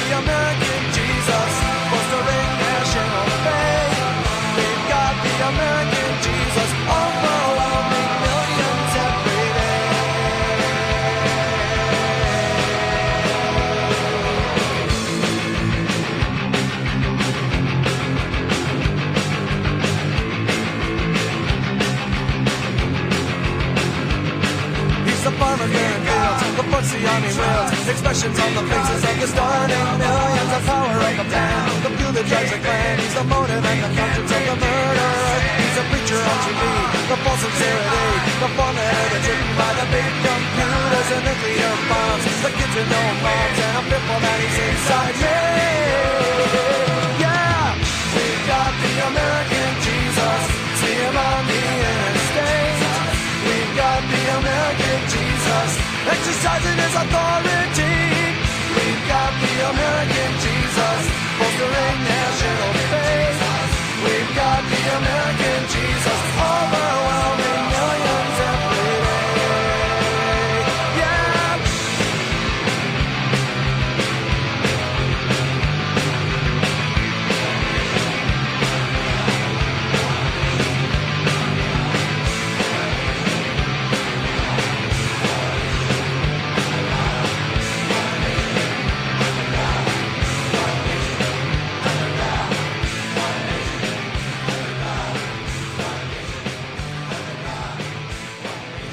the American Jesus, fostering national faith. We've got the American Jesus, overwhelming millions every day. He's the farmer clearing fields, the footsie army wheels, expressions on the faces of the starting millions, the power of the plan, the fuel that drives the clan. He's the motive and the conscience of the murderer. He's a preacher on TV, the false sincerity, the formula that's written by the big computers and nuclear bombs, the kids with no moms, and a pitbull that he's inside me. Yeah, we've got the American Jesus, see him on the interstate. We've got the American Jesus, exercising his authority. We've got the American Jesus, fostering national faith. We've got the American Jesus, overwhelming millions every day. Yeah.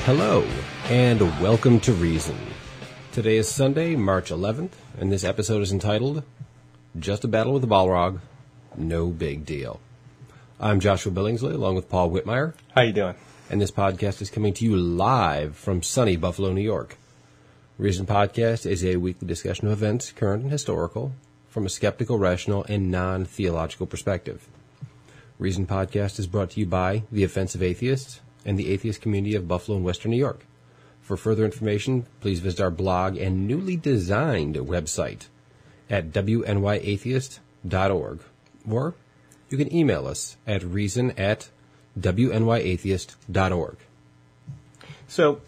Hello, and welcome to Reason. Today is Sunday, March 11th, and this episode is entitled, Just a Battle with a Balrog, No Big Deal. I'm Joshua Billingsley, along with Paul Whitmire. How you doing? And this podcast is coming to you live from sunny Buffalo, New York. Reason Podcast is a weekly discussion of events, current and historical, from a skeptical, rational, and non-theological perspective. Reason Podcast is brought to you by The Offensive Atheists and the atheist community of Buffalo and Western New York. For further information, please visit our blog and newly designed website at wnyatheist.org. Or you can email us at reason@wnyatheist.org. So,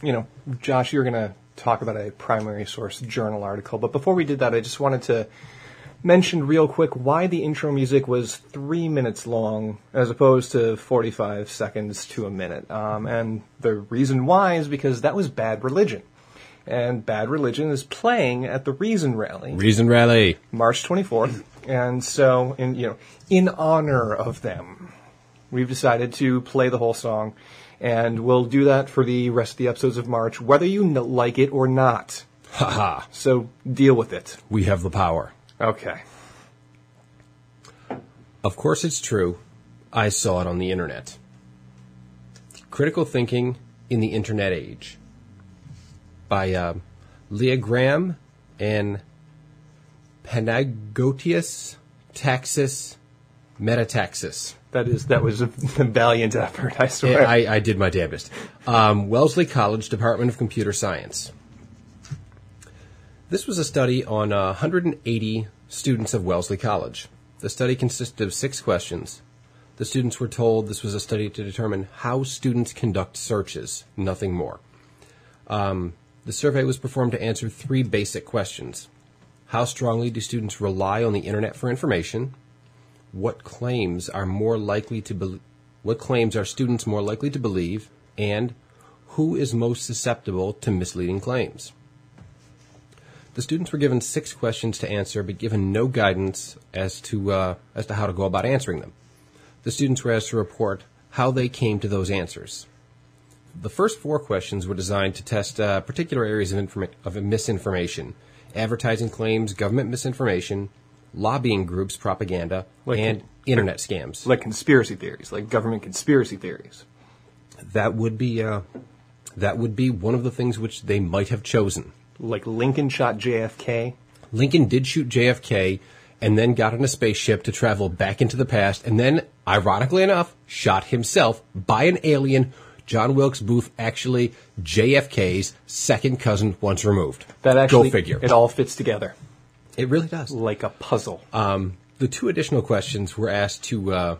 Josh, you're going to talk about a primary source journal article, but before we did that, I just wanted to mention real quick why the intro music was 3 minutes long as opposed to 45 seconds to a minute. And the reason why is because that was Bad Religion. And Bad Religion is playing at the Reason Rally. Reason Rally. March 24th. And so, in honor of them, we've decided to play the whole song. And we'll do that for the rest of the episodes of March, whether you like it or not. Ha-ha. So deal with it. We have the power. Okay. Of course it's true. I saw it on the internet. Critical Thinking in the Internet Age by Leah Graham and Panagotius Taxis Metataxis. That was a valiant effort, I swear. I did my damnedest. Wellesley College, Department of Computer Science. This was a study on 180 students of Wellesley College. The study consisted of 6 questions. The students were told this was a study to determine how students conduct searches, nothing more. The survey was performed to answer 3 basic questions. How strongly do students rely on the internet for information? What claims are students more likely to believe? And who is most susceptible to misleading claims? The students were given 6 questions to answer, but given no guidance as to how to go about answering them. The students were asked to report how they came to those answers. The first 4 questions were designed to test particular areas of misinformation: advertising claims, government misinformation, lobbying groups, propaganda, and internet scams. Like conspiracy theories, like government conspiracy theories. That would be one of the things which they might have chosen. Like Lincoln shot JFK. Lincoln did shoot JFK and then got on a spaceship to travel back into the past and then, ironically enough, shot himself by an alien, John Wilkes Booth, actually JFK's second cousin once removed. That actually, go figure. It all fits together. It really does. Like a puzzle. The 2 additional questions were asked to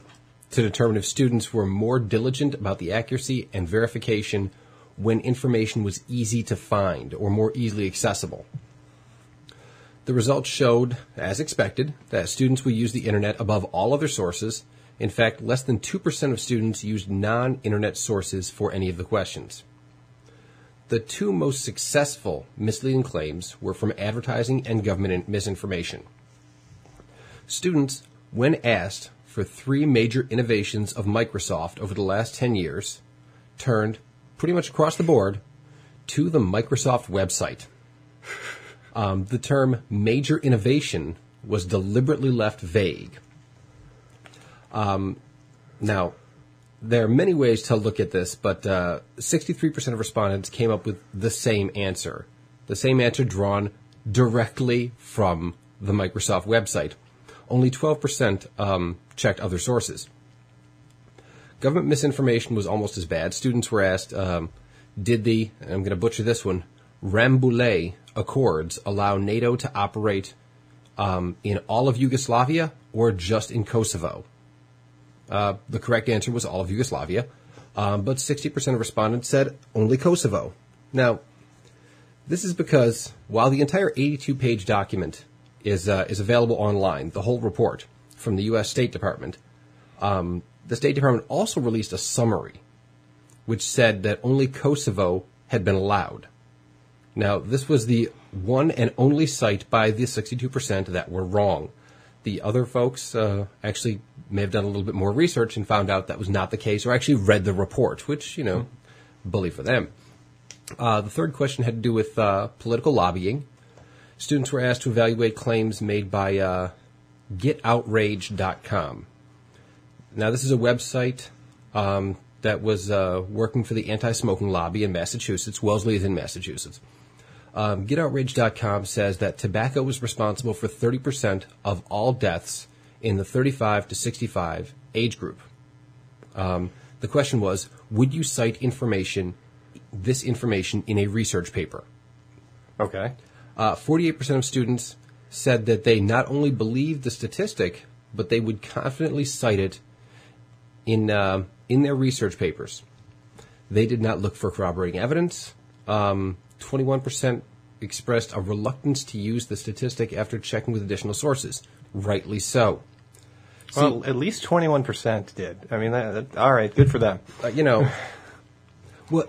determine if students were more diligent about the accuracy and verification when information was easy to find or more easily accessible. The results showed, as expected, that students would use the internet above all other sources. In fact, less than 2% of students used non-internet sources for any of the questions. The two most successful misleading claims were from advertising and government misinformation. Students, when asked for 3 major innovations of Microsoft over the last 10 years, turned pretty much across the board to the Microsoft website. The term major innovation was deliberately left vague. Now, there are many ways to look at this, but 63% of respondents came up with the same answer. The same answer drawn directly from the Microsoft website. Only 12% checked other sources. Government misinformation was almost as bad. Students were asked, did the, and I'm going to butcher this one, Rambouillet Accords allow NATO to operate in all of Yugoslavia or just in Kosovo? The correct answer was all of Yugoslavia, but 60% of respondents said only Kosovo. Now, this is because while the entire 82-page document is available online, the whole report from the U.S. State Department, the State Department also released a summary which said that only Kosovo had been allowed. Now, this was the one and only site by the 62% that were wrong. The other folks actually may have done a little bit more research and found out that was not the case, or actually read the report, which, bully for them. The third question had to do with political lobbying. Students were asked to evaluate claims made by getoutrage.com. Now, this is a website that was working for the anti-smoking lobby in Massachusetts. Wellesley is in Massachusetts. GetOutrage.com says that tobacco was responsible for 30% of all deaths in the 35 to 65 age group. The question was, would you cite this information in a research paper? Okay. 48% of students said that they not only believed the statistic, but they would confidently cite it in their research papers. They did not look for corroborating evidence. 21% expressed a reluctance to use the statistic after checking with additional sources. Rightly so. Well, at least 21% did. I mean, all right, good for them. Well,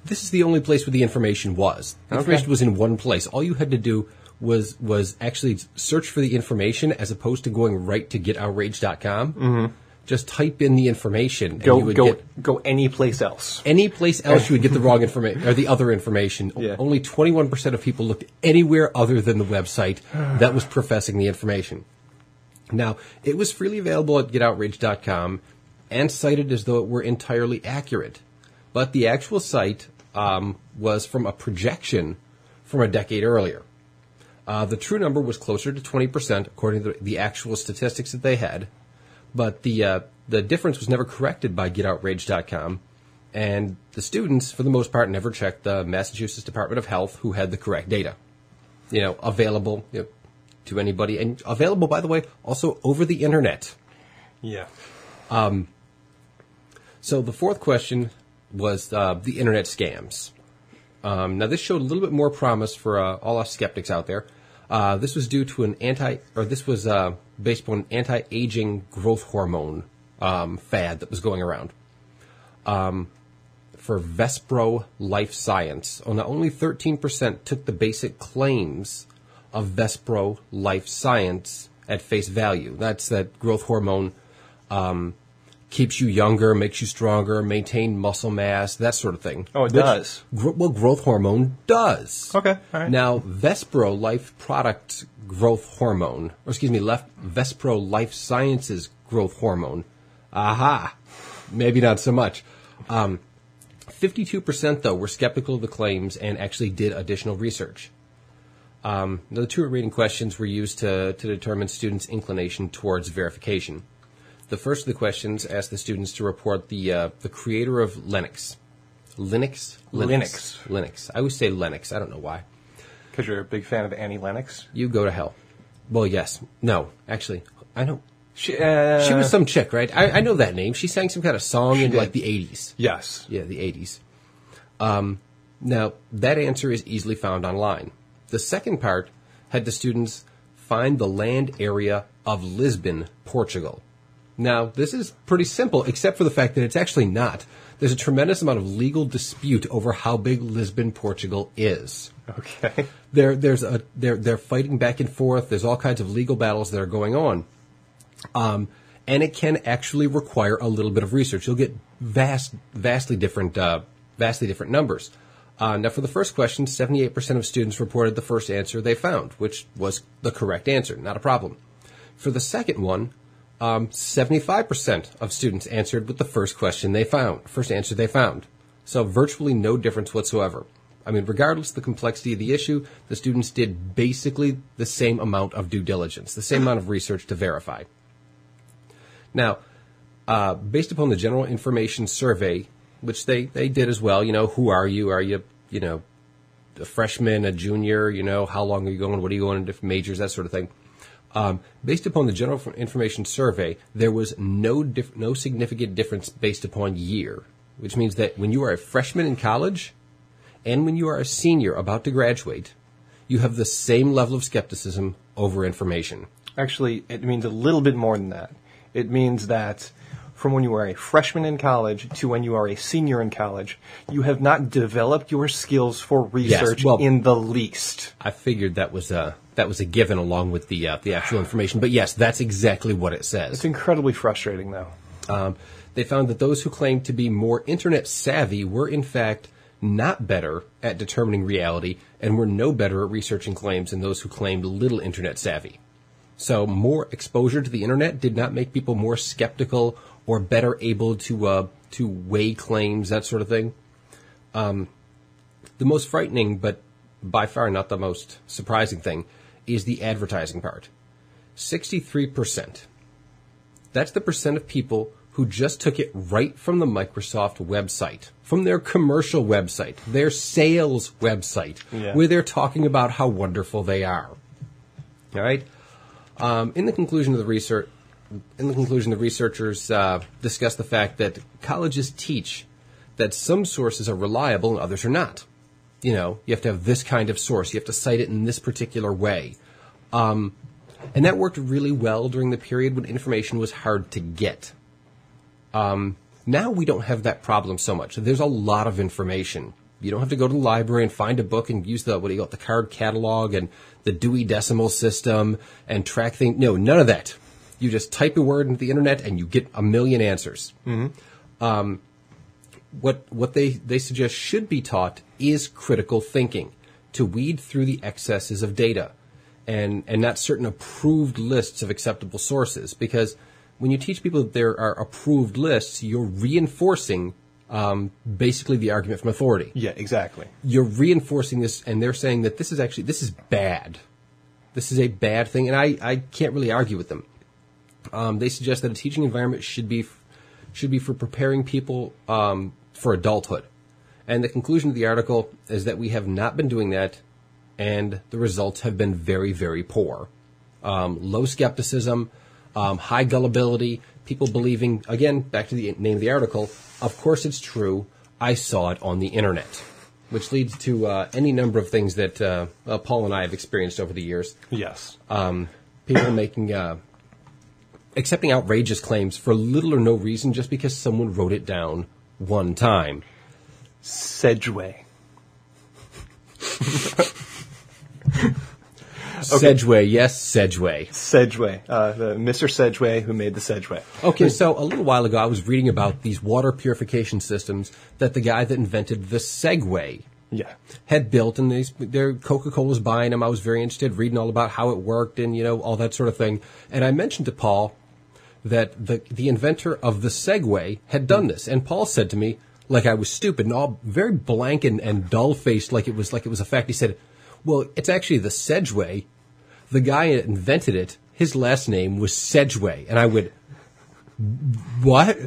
this is the only place where the information was. The information was in one place. All you had to do was actually search for the information as opposed to going right to getoutrage.com. Mm-hmm. Just type in the information. And you would go any place else. Any place else you would get the wrong information or the other information. Yeah. Only 21% of people looked anywhere other than the website that was professing the information. Now, it was freely available at getoutrage.com and cited as though it were entirely accurate. But the actual site was from a projection from a decade earlier. The true number was closer to 20%, according to the actual statistics that they had. But the difference was never corrected by getoutrage.com, and the students, for the most part, never checked the Massachusetts Department of Health, who had the correct data, available to anybody, and available, by the way, also over the internet. Yeah. So the fourth question was the internet scams. Now this showed a little bit more promise for all us skeptics out there. This was due to this was based upon an anti-aging growth hormone fad that was going around. For Vespro Life Science, only 13% took the basic claims of Vespro Life Science at face value. That's that growth hormone keeps you younger, makes you stronger, maintain muscle mass, that sort of thing. Oh, it does? Growth hormone does. Okay, all right. Now, Vespro Life Products growth hormone, Vespro Life Sciences growth hormone, maybe not so much. 52%, though, were skeptical of the claims and actually did additional research. The two remaining questions were used to determine students' inclination towards verification. The first of the questions asked the students to report the creator of Linux. Linux. I always say Linux. I don't know why. Because you're a big fan of Annie Lennox? You go to hell. Well, yes. No, actually, I know. She was some chick, right? I know that name. She sang some kind of song in like the 80s. Yes. Yeah, the 80s. Now, that answer is easily found online. The second part had the students find the land area of Lisbon, Portugal. Now, this is pretty simple, except for the fact that it's actually not. There's a tremendous amount of legal dispute over how big Lisbon, Portugal is. Okay. They're fighting back and forth. There's all kinds of legal battles that are going on. And it can actually require a little bit of research. You'll get vastly different numbers. Now, for the first question, 78% of students reported the first answer they found, which was the correct answer, not a problem. For the second one, 75% of students answered with the first answer they found. So virtually no difference whatsoever. I mean, regardless of the complexity of the issue, the students did basically the same amount of due diligence, the same amount of research to verify. Now, based upon the general information survey, which they did as well, who are you? Are you, a freshman, a junior? How long are you going? What are you going in different majors? That sort of thing. Based upon the general information survey, there was no significant difference based upon year, which means that when you are a freshman in college and when you are a senior about to graduate, you have the same level of skepticism over information. Actually, it means a little bit more than that. It means that from when you are a freshman in college to when you are a senior in college, you have not developed your skills for research in the least. I figured that was a given along with the actual information. But yes, that's exactly what it says. It's incredibly frustrating, though. They found that those who claimed to be more internet savvy were, in fact, not better at determining reality and were no better at researching claims than those who claimed little internet savvy. So more exposure to the internet did not make people more skeptical or better able to weigh claims, that sort of thing. The most frightening, but by far not the most surprising thing, is the advertising part. 63%. That's the percent of people who just took it right from the Microsoft website, from their commercial website, their sales website, where they're talking about how wonderful they are. All right? In the conclusion, the researchers discussed the fact that colleges teach that some sources are reliable and others are not. You have to have this kind of source. You have to cite it in this particular way. And that worked really well during the period when information was hard to get. Now we don't have that problem so much. There's a lot of information. You don't have to go to the library and find a book and use the card catalog and the Dewey Decimal System and track things. No, none of that. You just type a word into the internet and you get a million answers. Mm-hmm. What they suggest should be taught is critical thinking, to weed through the excesses of data and not certain approved lists of acceptable sources. Because when you teach people that there are approved lists, you're reinforcing basically the argument from authority. Yeah, exactly. You're reinforcing this, and they're saying that this is bad. This is a bad thing, and I can't really argue with them. They suggest that a teaching environment should be for preparing people for adulthood. And the conclusion of the article is that we have not been doing that, and the results have been very, very poor. Low skepticism, high gullibility, people believing, again, back to the name of the article, of course it's true, I saw it on the internet, which leads to any number of things that Paul and I have experienced over the years. Yes. People accepting outrageous claims for little or no reason just because someone wrote it down one time. Sedgway. Sedgway, yes, Sedgway. Sedgway, the Mr. Sedgway who made the Sedgway. Okay, so a little while ago I was reading about these water purification systems that the guy that invented the Segway had built, and their Coca-Cola's buying them. I was very interested, reading all about how it worked and, all that sort of thing. And I mentioned to Paul that the inventor of the Segway had done this. And Paul said to me, like I was stupid and all very blank and dull-faced, like it was a fact. He said, well, it's actually the Sedgway. The guy that invented it, his last name was Sedgway. And I went, what?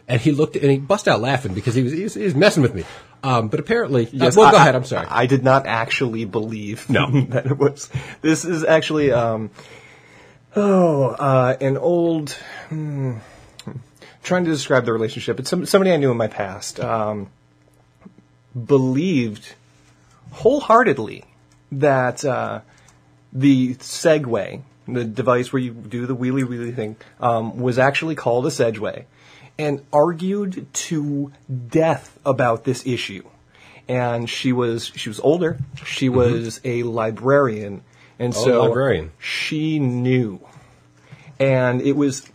And he looked and he busted out laughing because he was messing with me. But apparently, yes, go ahead. I'm sorry. I did not actually believe that it was. This is actually an old. Trying to describe the relationship. It's somebody I knew in my past. Believed wholeheartedly that the Segway, the device where you do the wheelie thing, was actually called a Segway, and argued to death about this issue. And she was older. She was a librarian, and librarian. She knew. And it was,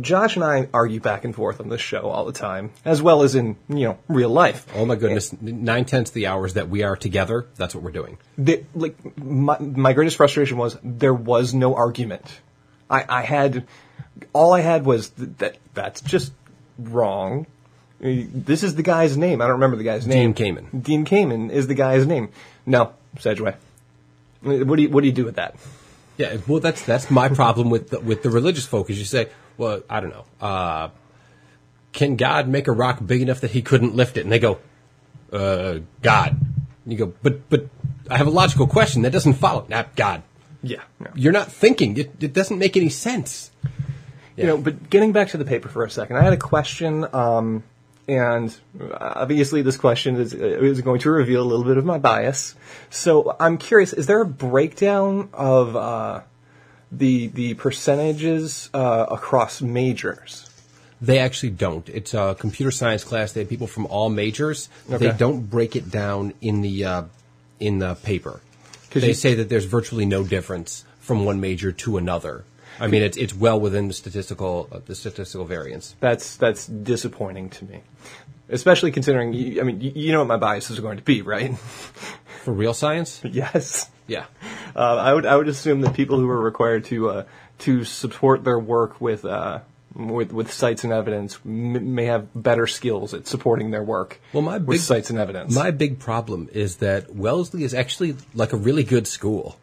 Josh and I argue back and forth on this show all the time, as well as in, real life. Oh my goodness, 9/10 the hours that we are together, that's what we're doing. My greatest frustration was there was no argument. All I had was that's just wrong. This is the guy's name. I don't remember the guy's name. Dean Kamen. Dean Kamen is the guy's name. No, Sedgway. What do you do with that? Yeah, well, that's my problem with the religious folk. Is you say, well, I don't know, can God make a rock big enough that He couldn't lift it? And they go, God. And you go, but I have a logical question that doesn't follow. Nah, God. Yeah, no. You're not thinking. It doesn't make any sense. Yeah. But getting back to the paper for a second, I had a question. And obviously this question is going to reveal a little bit of my bias. So I'm curious, is there a breakdown of the percentages across majors? They actually don't. It's a computer science class. They have people from all majors. Okay. They don't break it down in the paper. They say that there's virtually no difference from one major to another. I mean, it's well within the statistical variance. That's disappointing to me, especially considering. You know what my biases are going to be, right? For real science? Yes. Yeah. I would assume that people who are required to support their work with sites and evidence may have better skills at supporting their work. With sites and evidence. My big problem is that Wellesley is actually like a really good school.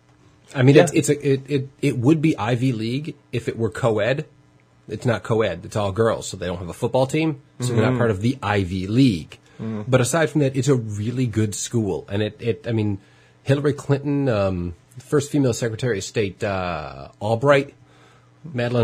I mean, yeah. It would be Ivy League if it were co-ed. It's not co-ed. It's all girls, so they don't have a football team, so they're not part of the Ivy League. But aside from that, it's a really good school. And I mean, Hillary Clinton, first female Secretary of State, Madeleine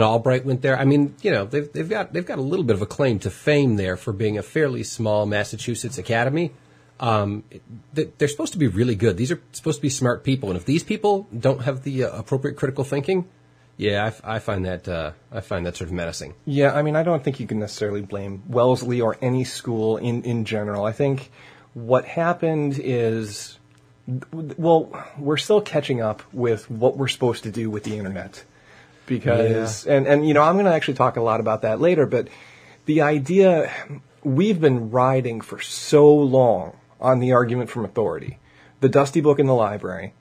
Albright went there. I mean, they've got a little bit of a claim to fame there for being a fairly small Massachusetts academy. They're supposed to be really good. These are supposed to be smart people, and if these people don't have the appropriate critical thinking, yeah, I find that sort of menacing. Yeah, I mean, I don't think you can necessarily blame Wellesley or any school in general. I think what happened is, well, we're still catching up with what we're supposed to do with the internet, because and I'm going to actually talk a lot about that later. But the idea, we've been riding for so long on the argument from authority, the dusty book in the library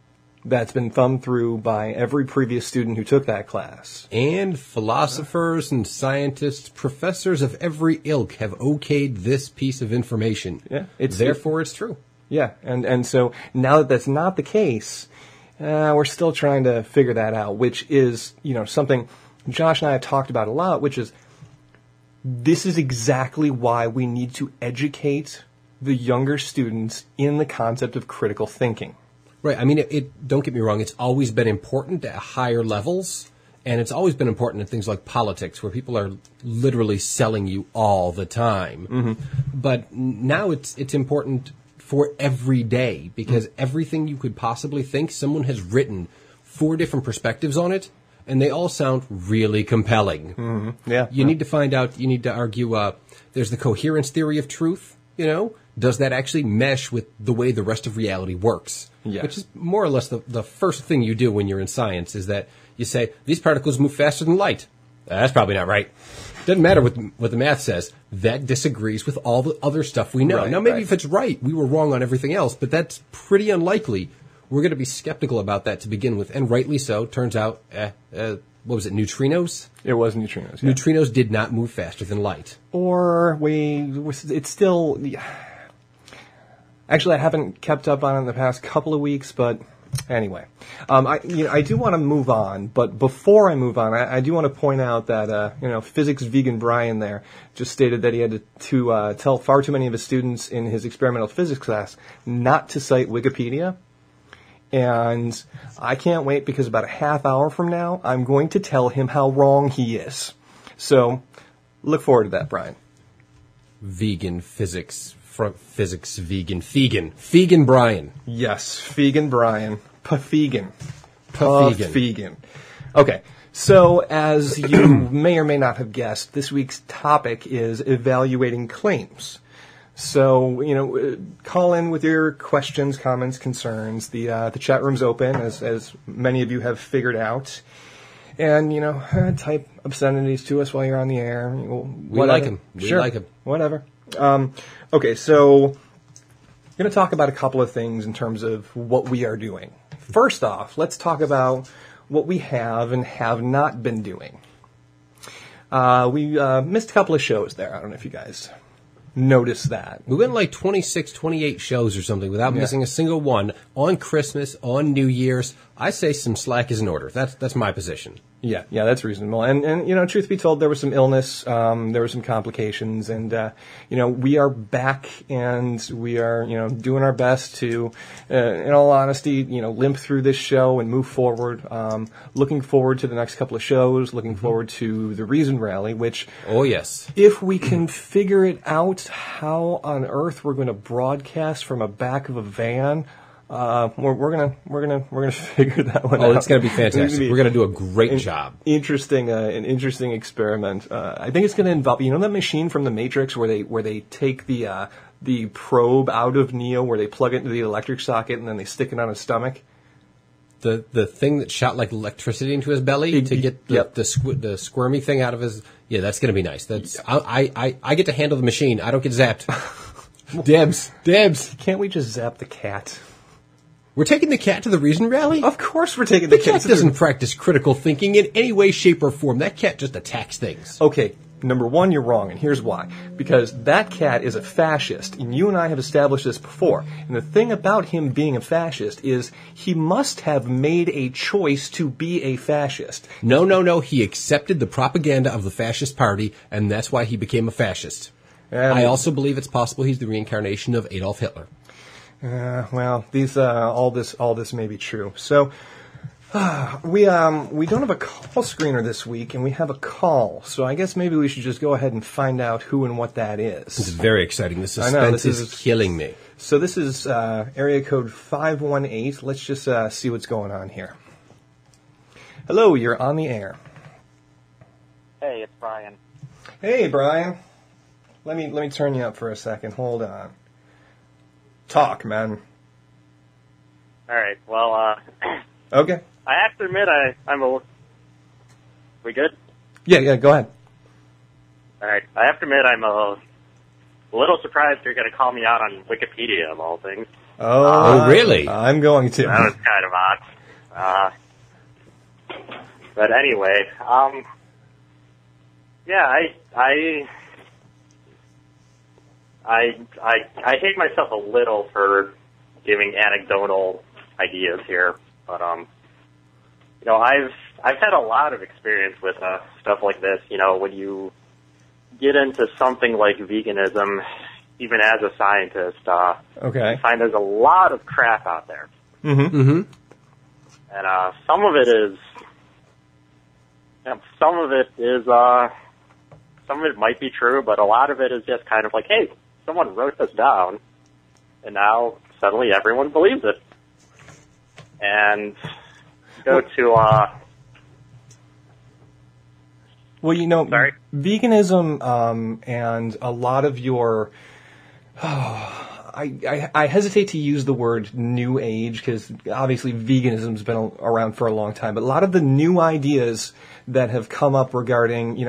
that's been thumbed through by every previous student who took that class. And philosophers and scientists, professors of every ilk have okayed this piece of information. Yeah, therefore it's true. Yeah, and so now that that's not the case, we're still trying to figure that out, which is, something Josh and I have talked about a lot, which is this is exactly why we need to educate the younger students in the concept of critical thinking. Right. I mean, don't get me wrong. It's always been important at higher levels, and it's always been important in things like politics, where people are literally selling you all the time. Mm-hmm. But now it's important for every day, because everything you could possibly think, someone has written 4 different perspectives on it, and they all sound really compelling. Mm-hmm. Yeah. You need to find out, you need to argue, there's the coherence theory of truth, Does that actually mesh with the way the rest of reality works? Yes. Which is more or less the first thing you do when you're in science, is that you say, these particles move faster than light. That's probably not right. Doesn't matter what the math says. That disagrees with all the other stuff we know. Right, now, maybe if it's right, we were wrong on everything else, but that's pretty unlikely. We're going to be skeptical about that to begin with, and rightly so. Turns out, what was it, neutrinos? It was neutrinos, yeah. Neutrinos did not move faster than light. Or it's still... Actually, I haven't kept up on it in the past couple of weeks, but anyway. I do want to move on, but before I move on, I do want to point out that, physics vegan Brian there just stated that he had to tell far too many of his students in his experimental physics class not to cite Wikipedia. And I can't wait, because about a half hour from now, I'm going to tell him how wrong he is. So, look forward to that, Brian. Vegan physics, vegan Brian. Yes, vegan Brian. Vegan. Vegan. Okay. So, as you may or may not have guessed, this week's topic is evaluating claims. So, call in with your questions, comments, concerns. The chat room's open, as many of you have figured out. And, type obscenities to us while you're on the air. We like them. We like them. Whatever. Okay, so I'm going to talk about a couple of things in terms of what we are doing. First off, let's talk about what we have and have not been doing. We missed a couple of shows there. I don't know if you guys noticed that. We went like 26, 28 shows or something without missing a single one on Christmas, on New Year's. I say some slack is in order. That's my position. Yeah, that's reasonable. And truth be told, there was some illness, there were some complications, and, we are back and we are, doing our best to, in all honesty, limp through this show and move forward. Looking forward to the next couple of shows, looking forward to the Reason Rally, which, oh yes, if we can figure it out how on earth we're going to broadcast from a back of a van, we're gonna figure that one out. Oh, it's gonna be fantastic. We're gonna do a great job. An interesting experiment. I think it's gonna involve, that machine from the Matrix where they take the probe out of Neo, where they plug it into the electric socket and then they stick it on his stomach. The thing that shot like electricity into his belly to get the squirmy thing out of his. Yeah, that's gonna be nice. That's I get to handle the machine. I don't get zapped. Debs. Can't we just zap the cat? We're taking the cat to the Reason Rally? Of course we're taking the cat. The cat doesn't practice critical thinking in any way, shape, or form. That cat just attacks things. Okay, number one, you're wrong, and here's why. Because that cat is a fascist, and you and I have established this before. And the thing about him being a fascist is he must have made a choice to be a fascist. No. He accepted the propaganda of the fascist party, and that's why he became a fascist. I also believe it's possible he's the reincarnation of Adolf Hitler. Well, all this may be true. So, we don't have a call screener this week, and we have a call. So I guess maybe we should just go ahead and find out who and what that is. This is very exciting. The suspense is killing me. So this is area code 518. Let's just see what's going on here. Hello, you're on the air. Hey, it's Brian. Hey, Brian. Let me turn you up for a second. Hold on. Talk, man. All right. Well, okay. I have to admit, We good? Yeah. Go ahead. All right. I have to admit, I'm a little surprised you're going to call me out on Wikipedia of all things. Oh, really? I'm going to. That was kind of odd. But anyway, I hate myself a little for giving anecdotal ideas here, but I've had a lot of experience with stuff like this. When you get into something like veganism, even as a scientist, okay, I find there's a lot of crap out there. Mm-hmm. And some of it might be true, but a lot of it is just kind of like, hey, someone wrote this down, and now suddenly everyone believes it. And go to, well, sorry? Veganism, and a lot of your, I hesitate to use the word new age, because obviously veganism's been around for a long time, but a lot of the new ideas that have come up regarding,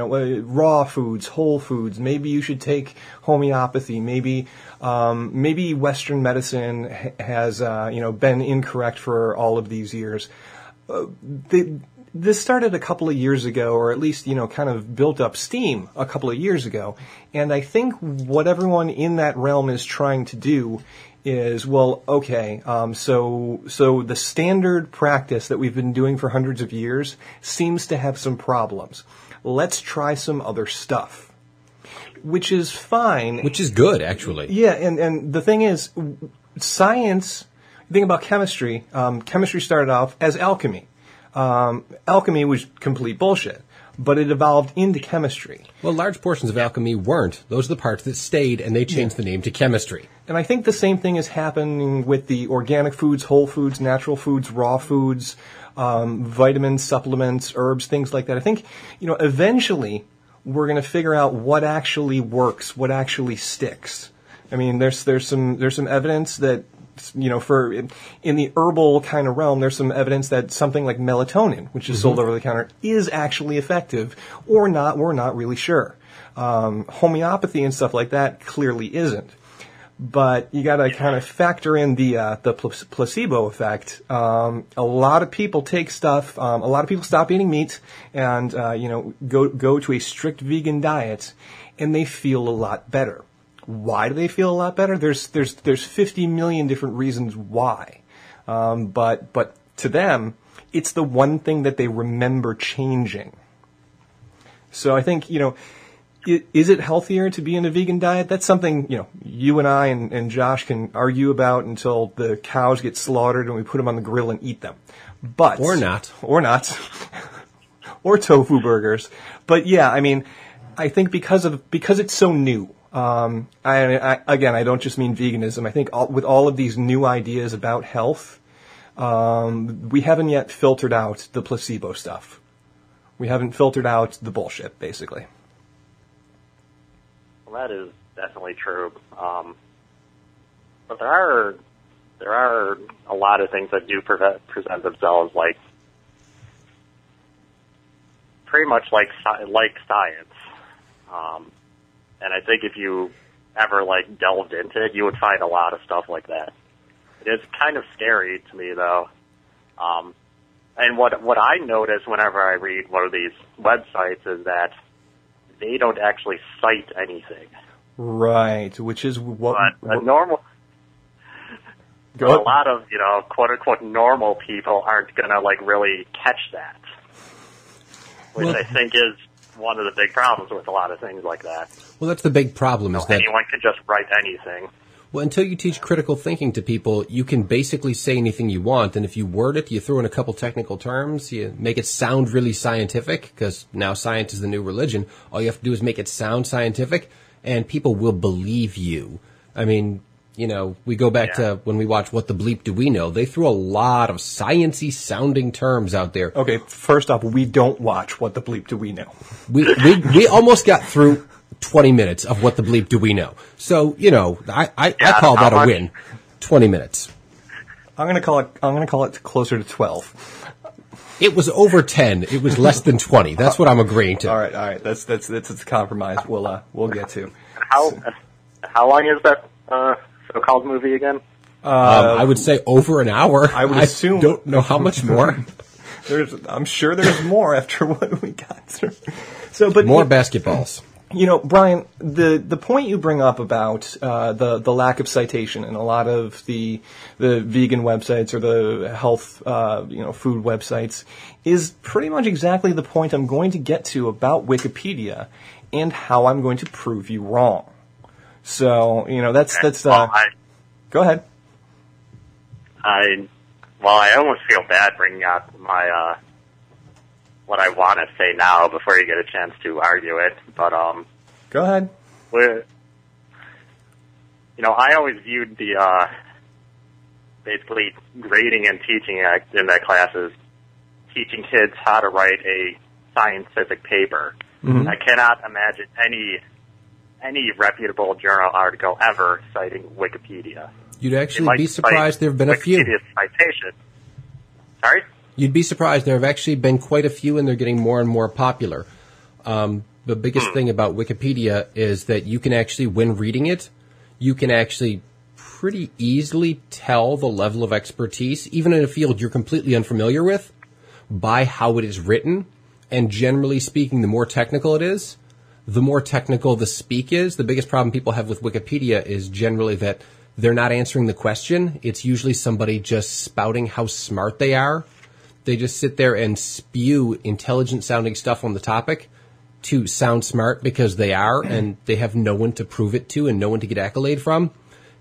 raw foods, whole foods, maybe you should take homeopathy, maybe Western medicine has, been incorrect for all of these years. This started a couple of years ago, or at least, kind of built up steam a couple of years ago. And I think what everyone in that realm is trying to do is, well, okay, so the standard practice that we've been doing for hundreds of years seems to have some problems. Let's try some other stuff. Which is fine. Which is good, actually. Yeah, and the thing is, science, the thing about chemistry, chemistry started off as alchemy. Alchemy was complete bullshit. but it evolved into chemistry. Well, large portions of alchemy weren't. Those are the parts that stayed, and they changed the name to chemistry. And I think the same thing is happening with the organic foods, whole foods, natural foods, raw foods, vitamins, supplements, herbs, things like that. I think, eventually we're going to figure out what actually works, what actually sticks. I mean, there's some evidence that, for in the herbal kind of realm, there's some evidence that something like melatonin, which is sold over the counter, is actually effective or not. We're not really sure. Homeopathy and stuff like that clearly isn't. But you got to kind of factor in the placebo effect. A lot of people take stuff. A lot of people stop eating meat and go to a strict vegan diet, and they feel a lot better. Why do they feel a lot better? There's 50 million different reasons why. But to them, it's the one thing that they remember changing. So I think, is it healthier to be in a vegan diet? That's something, you and I and Josh can argue about until the cows get slaughtered and we put them on the grill and eat them. But Or not. Or tofu burgers. But yeah, I mean, I think because it's so new. I don't just mean veganism. I think with all of these new ideas about health, we haven't yet filtered out the placebo stuff. We haven't filtered out the bullshit, basically. Well, that is definitely true. But there are a lot of things that do present themselves like pretty much like science. And I think if you ever delved into it, you would find a lot of stuff like that. It is kind of scary to me, though. And what I notice whenever I read one of these websites is that they don't actually cite anything. Right, which is what a normal. A lot of quote unquote normal people aren't gonna really catch that, which I think is one of the big problems with a lot of things like that. Well, that's the big problem is that anyone can just write anything. Well, until you teach critical thinking to people, you can basically say anything you want, and if you word it, you throw in a couple technical terms, you make it sound really scientific, because now science is the new religion. All you have to do is make it sound scientific, and people will believe you. I mean, we go back to when we watch What the Bleep Do We Know? They threw a lot of science-y sounding terms out there. Okay, first off, we don't watch What the Bleep Do We Know? We almost got through 20 minutes of What the Bleep Do We Know? So, I call that a win. 20 minutes. I'm going to call it closer to 12. It was over 10. It was less than 20. That's what I'm agreeing to. All right. That's a compromise. We'll get to. How long is that so-called movie again? I would say over an hour. I would assume. Don't know how much more. I'm sure there's more after what we got through. So, but more basketballs. Brian, the point you bring up about the lack of citation in a lot of the vegan websites or the health food websites is pretty much exactly the point I'm going to get to about Wikipedia and how I'm going to prove you wrong. So that's go ahead. I almost feel bad bringing up my what I want to say now before you get a chance to argue it, but go ahead. I always viewed the basically grading and teaching in that class as teaching kids how to write a scientific paper. Mm-hmm. I cannot imagine any reputable journal article ever citing Wikipedia. You'd actually be surprised there have been a few. Citation. Sorry? You'd be surprised. There have actually been quite a few, and they're getting more and more popular. The biggest thing about Wikipedia is that you can actually, when reading it, you can actually pretty easily tell the level of expertise, even in a field you're completely unfamiliar with, by how it is written. And generally speaking, the more technical it is, the more technical the speak is. The biggest problem people have with Wikipedia is generally that they're not answering the question. It's usually somebody just spouting how smart they are. They just sit there and spew intelligent-sounding stuff on the topic to sound smart because they are, and they have no one to prove it to and no one to get accolade from.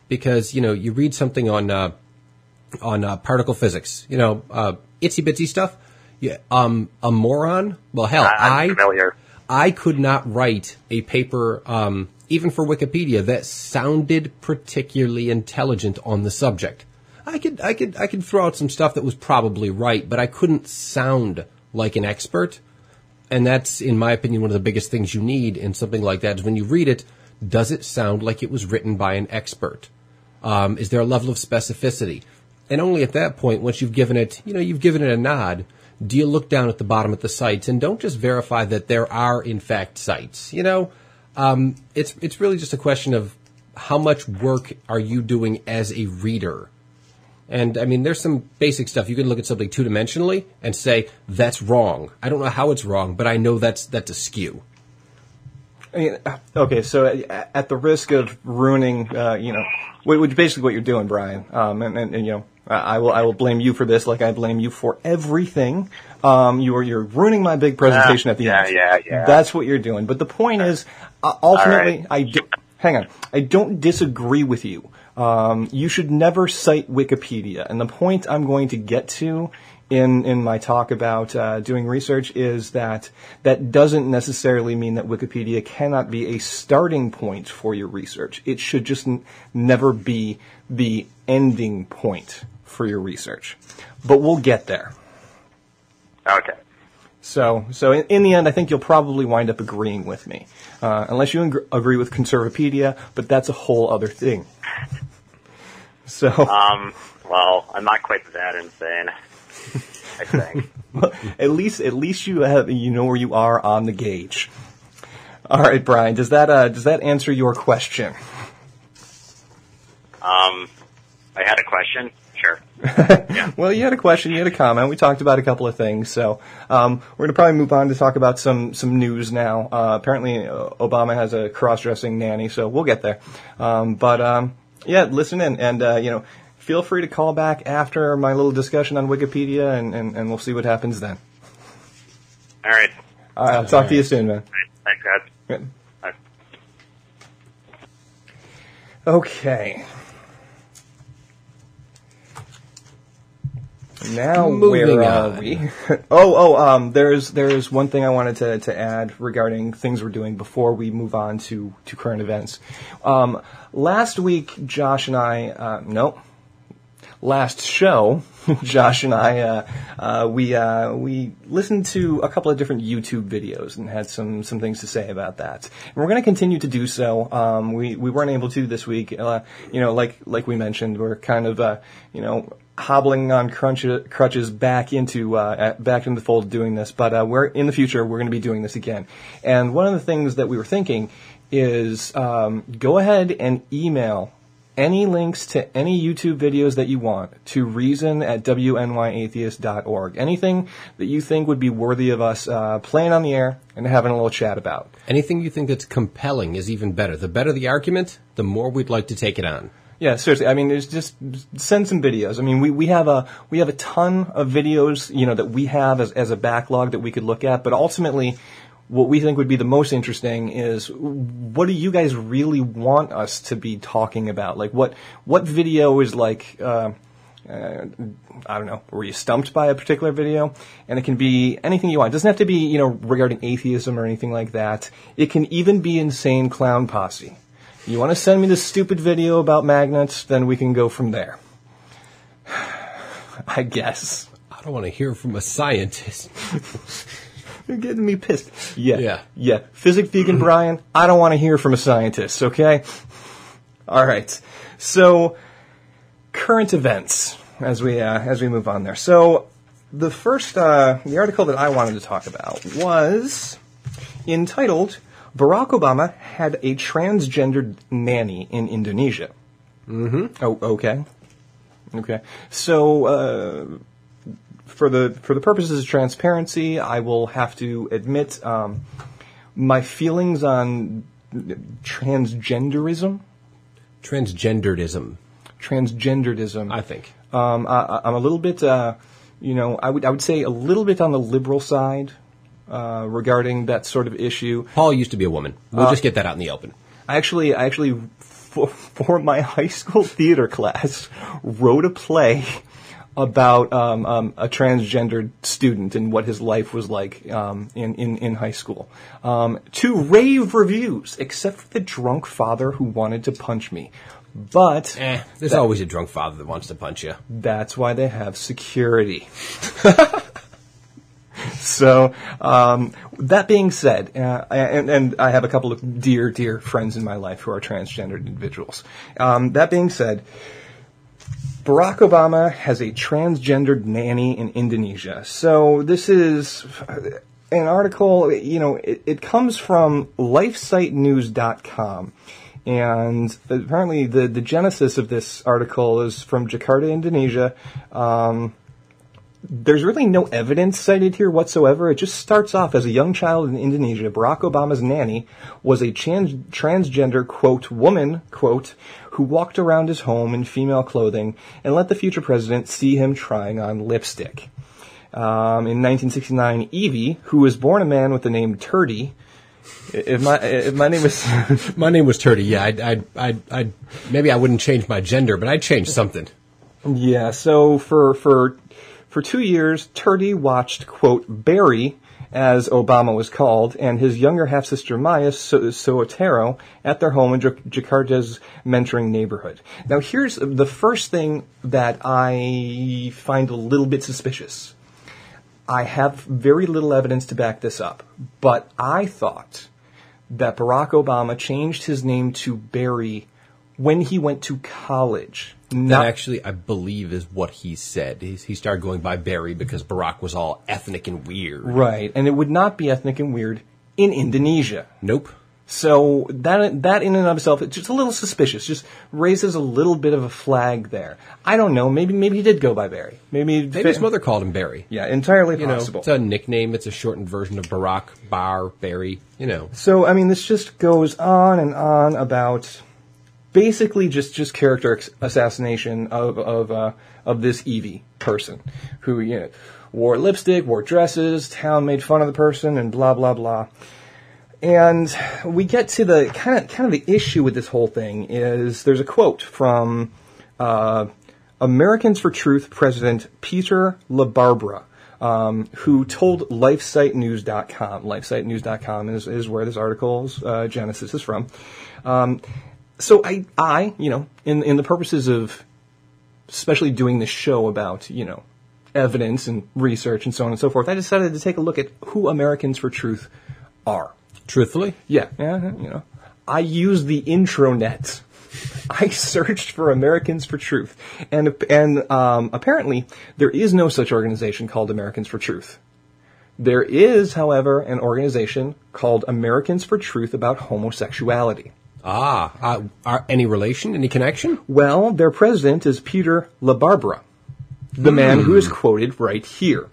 Because, you read something on particle physics, itsy-bitsy stuff. Yeah, a moron? Well, hell, I'm familiar. I could not write a paper, even for Wikipedia, that sounded particularly intelligent on the subject. I could throw out some stuff that was probably right, but I couldn't sound like an expert. And that's, in my opinion, one of the biggest things you need in something like that is when you read it, does it sound like it was written by an expert? Is there a level of specificity? And only at that point, once you've given it, you've given it a nod, do you look down at the bottom of the sites and don't just verify that there are, in fact, sites? It's really just a question of how much work are you doing as a reader? And, I mean, there's some basic stuff. You can look at something two-dimensionally and say, that's wrong. I don't know how it's wrong, but I know that's a Okay, so at the risk of ruining, which basically what you're doing, Brian, I will blame you for this, like I blame you for everything. You're ruining my big presentation at the end. Yeah. That's what you're doing. But the point is, ultimately, right. Hang on, I don't disagree with you. You should never cite Wikipedia, and the point I'm going to get to in my talk about doing research is that doesn't necessarily mean that Wikipedia cannot be a starting point for your research. It should just never be the ending point for your research. But we'll get there. Okay. So in the end, I think you'll probably wind up agreeing with me, unless you agree with Conservapedia, but that's a whole other thing. So. Well, I'm not quite that insane. I think. At least you know where you are on the gauge. All right, Brian. Does that answer your question? I had a question. Sure. Yeah. Well, you had a question, you had a comment. We talked about a couple of things, so we're going to probably move on to talk about some news now. Apparently, Obama has a cross-dressing nanny, so we'll get there. Yeah, listen in, and feel free to call back after my little discussion on Wikipedia, and we'll see what happens then. All right. I'll talk to you soon, man. Thanks, guys. Good. Bye. Okay. Now, Moving where are on. we? There's one thing I wanted to add regarding things we're doing before we move on to current events. Last week, Josh and I, last show, Josh and I, we listened to a couple of different YouTube videos and had some things to say about that. And we're going to continue to do so. We weren't able to this week. Like we mentioned, we're kind of, hobbling on crutches back into the fold doing this. But we're in the future, we're going to be doing this again. And one of the things that we were thinking is go ahead and email any links to any YouTube videos that you want to reason@wnyatheist.org. Anything that you think would be worthy of us playing on the air and having a little chat about. Anything you think that's compelling is even better. The better the argument, the more we'd like to take it on. Yeah, seriously. I mean, there's just send some videos. I mean, we have a ton of videos, that we have as a backlog that we could look at. But ultimately, what we think would be the most interesting is what do you guys really want us to be talking about? Like, what video is like? I don't know. Were you stumped by a particular video? And it can be anything you want. It doesn't have to be regarding atheism or anything like that. It can even be Insane Clown Posse. You want to send me this stupid video about magnets, then we can go from there. I guess. I don't want to hear from a scientist. You're getting me pissed. Yeah. Physic vegan Brian, I don't want to hear from a scientist, okay? All right. So, current events as we move on there. So, the first the article that I wanted to talk about was entitled Barack Obama had a transgendered nanny in Indonesia. Mm-hmm. Oh, okay. Okay. So, for the purposes of transparency, I will have to admit my feelings on transgenderism. Transgenderedism. I think. I'm a little bit, I would say a little bit on the liberal side. Regarding that sort of issue. Paul used to be a woman. We'll just get that out in the open. I actually for my high school theater class, wrote a play about a transgendered student and what his life was like in high school. To rave reviews, except for the drunk father who wanted to punch me. But there's always a drunk father that wants to punch you. That's why they have security. So, that being said, and I have a couple of dear friends in my life who are transgendered individuals. That being said, Barack Obama has a transgendered nanny in Indonesia. So this is an article, it comes from lifesitenews.com. And apparently the genesis of this article is from Jakarta, Indonesia. There's really no evidence cited here whatsoever. It just starts off as a young child in Indonesia. Barack Obama's nanny was a transgender, quote, woman, quote, who walked around his home in female clothing and let the future president see him trying on lipstick. In 1969, Evie, who was born a man with the name Turdy, if my name was my name was Turdy, yeah, I'd maybe I wouldn't change my gender, but I'd change something. Yeah, so for 2 years, Turdy watched, quote, Barry, as Obama was called, and his younger half-sister Maya Soetoro at their home in Jakarta's mentoring neighborhood. Now, here's the first thing that I find a little bit suspicious. I have very little evidence to back this up, but I thought that Barack Obama changed his name to Barry when he went to college. That actually, I believe, is what he said. He started going by Barry because Barack was all ethnic and weird. Right, and it would not be ethnic and weird in Indonesia. Nope. So that in and of itself, it's just a little suspicious. Just raises a little bit of a flag there. I don't know. Maybe he did go by Barry. Maybe his mother called him Barry. Yeah, entirely possible. It's a nickname. It's a shortened version of Barack, Barry. So I mean, this just goes on and on about basically just character assassination of this Evie person who wore lipstick, wore dresses, town made fun of the person, and blah blah blah. And we get to the kind of the issue with this whole thing is there's a quote from Americans for Truth President Peter LaBarbera, who told LifeSiteNews.com. LifeSiteNews.com is where this article's genesis is from. So I in the purposes of especially doing this show about evidence and research and so on and so forth, I decided to take a look at who Americans for Truth are. Truthfully? Yeah, I used the intranet. I searched for Americans for Truth, and apparently there is no such organization called Americans for Truth. There is, however, an organization called Americans for Truth about homosexuality. Any relation? Any connection? Well, their president is Peter LaBarbera, the man who is quoted right here.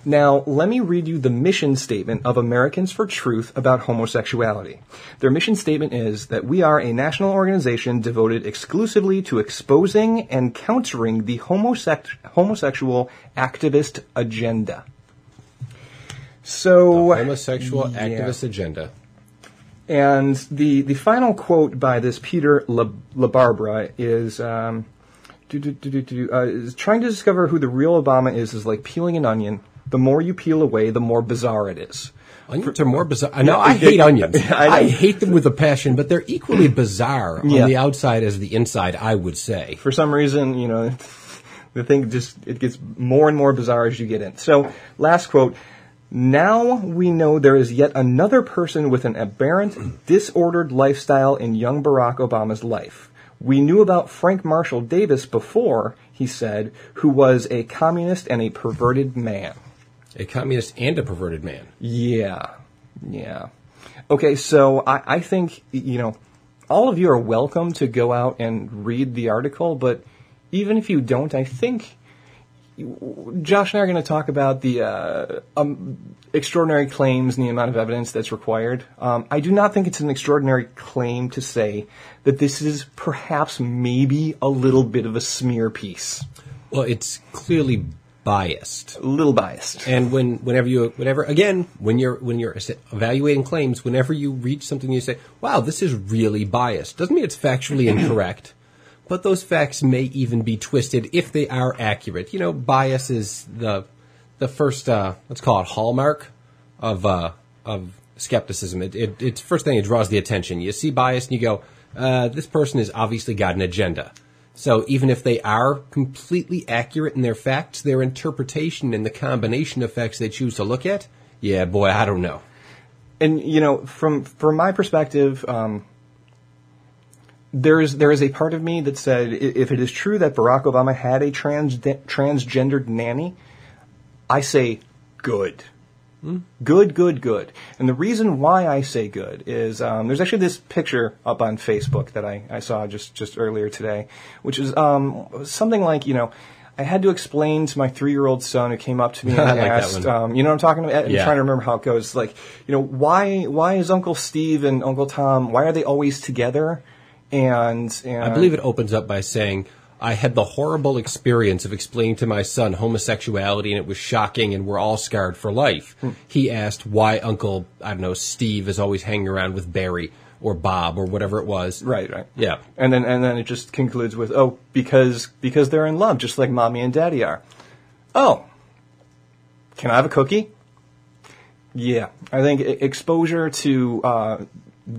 Now, let me read you the mission statement of Americans for Truth about homosexuality. Their mission statement is that we are a national organization devoted exclusively to exposing and countering the homosexual activist agenda. So, the homosexual activist agenda. And the final quote by this Peter LaBarbera is trying to discover who the real Obama is like peeling an onion. The more you peel away, the more bizarre it is. Onions are more bizarre. No, I hate onions. I hate them with a passion, but they're equally bizarre on the outside as the inside, I would say. For some reason, the thing it gets more and more bizarre as you get in. So, last quote. Now we know there is yet another person with an aberrant, disordered lifestyle in young Barack Obama's life. We knew about Frank Marshall Davis before, he said, who was a communist and a perverted man. A communist and a perverted man. Yeah. Okay, so I think, all of you are welcome to go out and read the article, but even if you don't, I think Josh and I are going to talk about the extraordinary claims and the amount of evidence that's required. I do not think it's an extraordinary claim to say that this is perhaps maybe a little bit of a smear piece. Well, it's clearly biased. A little biased. And whenever you're evaluating claims, whenever you read something you say, wow, this is really biased. Doesn't mean it's factually incorrect, but those facts may even be twisted if they are accurate. You know, bias is the first, let's call it hallmark of skepticism. It's first thing, it draws the attention. You see bias and you go, this person has obviously got an agenda. So even if they are completely accurate in their facts, their interpretation and the combination of facts they choose to look at, yeah, boy, I don't know. And, you know, from my perspective, there is a part of me that said, if it is true that Barack Obama had a transgendered nanny, I say good. Good, good, good. And the reason why I say good is there's actually this picture up on Facebook that I saw just earlier today, which is something like, you know, I had to explain to my 3-year-old son who came up to me and I like asked, that one. you know what I'm talking about? I'm Yeah. trying to remember how it goes. Like, you know, why is Uncle Steve and Uncle Tom, why are they always together? And I believe it opens up by saying, I had the horrible experience of explaining to my son homosexuality, and it was shocking, and we're all scarred for life. He asked why Uncle, I don't know, Steve is always hanging around with Barry or Bob or whatever it was. Right. Yeah. And then it just concludes with, oh, because they're in love, just like mommy and daddy are. Oh, can I have a cookie? Yeah, I think exposure to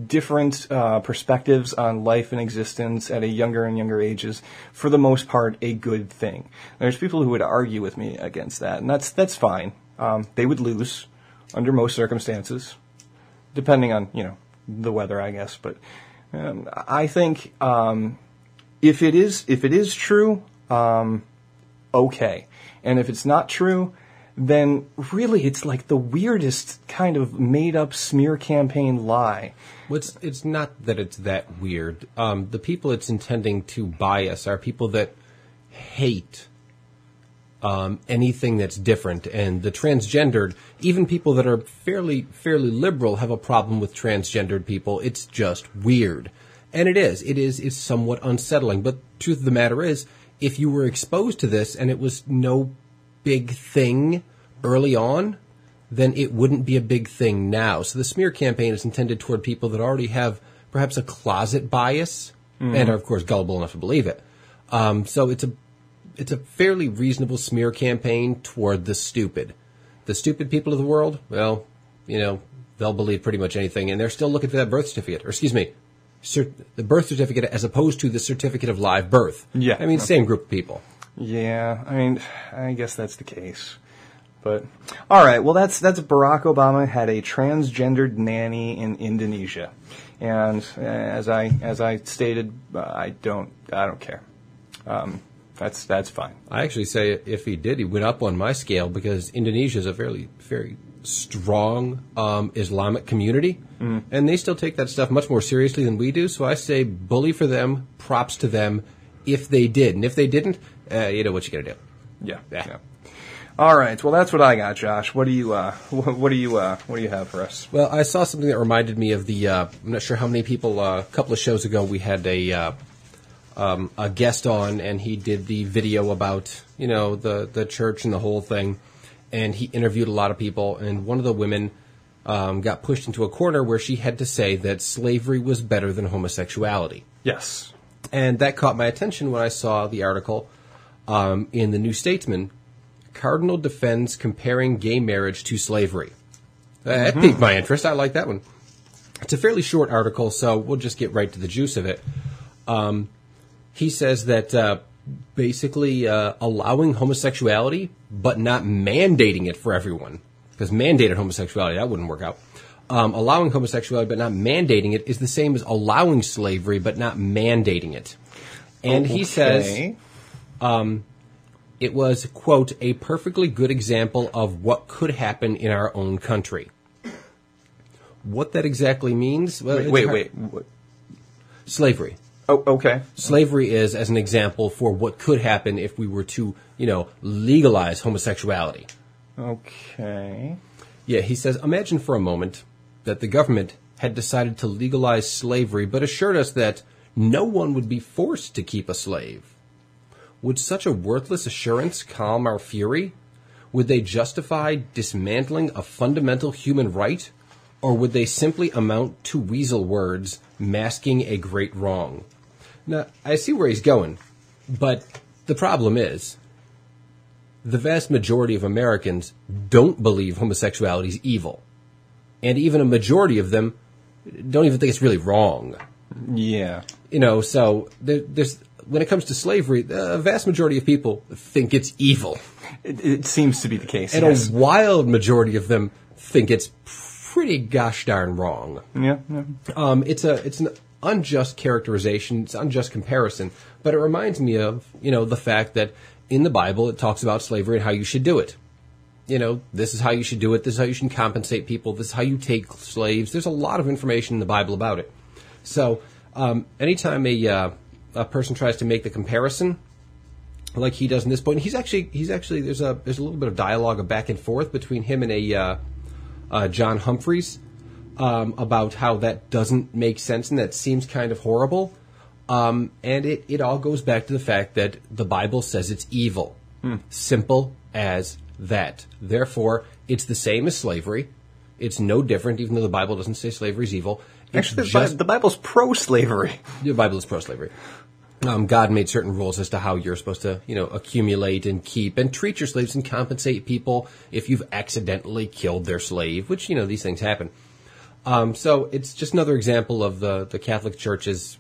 different perspectives on life and existence at a younger and younger age is, for the most part, a good thing. There's people who would argue with me against that, and that's fine. They would lose under most circumstances, depending on, you know, the weather, I guess. But I think if it is true, okay, and if it's not true, then really it's like the weirdest kind of made-up smear campaign lie. Well, it's not that it's that weird. The people it's intending to bias are people that hate anything that's different. And the transgendered, even people that are fairly liberal, have a problem with transgendered people. It's just weird. And it's somewhat unsettling. But the truth of the matter is, if you were exposed to this and it was no big thing early on, then it wouldn't be a big thing now. So the smear campaign is intended toward people that already have perhaps a closet bias and are, of course, gullible enough to believe it. So it's a fairly reasonable smear campaign toward the stupid. The stupid people of the world, well, you know, they'll believe pretty much anything, and they're still looking for that birth certificate. Or, excuse me, the birth certificate as opposed to the certificate of live birth. Yeah. I mean, same group of people. Yeah, I mean, I guess that's the case. But all right, well, that's Barack Obama had a transgendered nanny in Indonesia, and as I stated, I don't care. That's fine. I actually say if he did, he went up on my scale because Indonesia is a very strong Islamic community, and they still take that stuff much more seriously than we do. So I say bully for them, props to them if they did, and if they didn't, you know what you're gonna do. Yeah. All right. Well, that's what I got, Josh. What do you what do you have for us? Well, I saw something that reminded me of the. I'm not sure how many people. A couple of shows ago, we had a guest on, and he did the video about the church and the whole thing, and he interviewed a lot of people. And one of the women got pushed into a corner where she had to say that slavery was better than homosexuality. Yes. And that caught my attention when I saw the article in the New Statesman. Cardinal defends comparing gay marriage to slavery. That piqued my interest. I like that one. It's a fairly short article, so we'll just get right to the juice of it. He says that basically allowing homosexuality, but not mandating it for everyone, because mandated homosexuality, that wouldn't work out. Allowing homosexuality, but not mandating it, is the same as allowing slavery, but not mandating it. And he says... it was, quote, a perfectly good example of what could happen in our own country. What that exactly means? Well, wait. Slavery. Oh, okay. Slavery is as an example for what could happen if we were to, legalize homosexuality. Okay. Yeah, he says, imagine for a moment that the government had decided to legalize slavery, but assured us that no one would be forced to keep a slave. Would such a worthless assurance calm our fury? Would they justify dismantling a fundamental human right? Or would they simply amount to weasel words masking a great wrong? Now, I see where he's going, but the problem is the vast majority of Americans don't believe homosexuality is evil. And even a majority of them don't even think it's really wrong. Yeah. So there's when it comes to slavery, the vast majority of people think it's evil. It seems to be the case, And yes. a wild majority of them think it's pretty gosh darn wrong. Yeah. It's an unjust characterization, it's an unjust comparison, but it reminds me of, the fact that in the Bible it talks about slavery and how you should do it. This is how you should do it, this is how you should compensate people, this is how you take slaves. There's a lot of information in the Bible about it. So, anytime a person tries to make the comparison, like he does in this point, he's actually there's a little bit of dialogue, a back and forth between him and John Humphreys about how that doesn't make sense and that seems kind of horrible. And it all goes back to the fact that the Bible says it's evil. Simple as that. Therefore, it's the same as slavery. It's no different, even though the Bible doesn't say slavery is evil. Actually, the Bible's pro-slavery. The Bible is pro-slavery. God made certain rules as to how you're supposed to, accumulate and keep and treat your slaves and compensate people if you've accidentally killed their slave, which, these things happen. So it's just another example of the Catholic Church's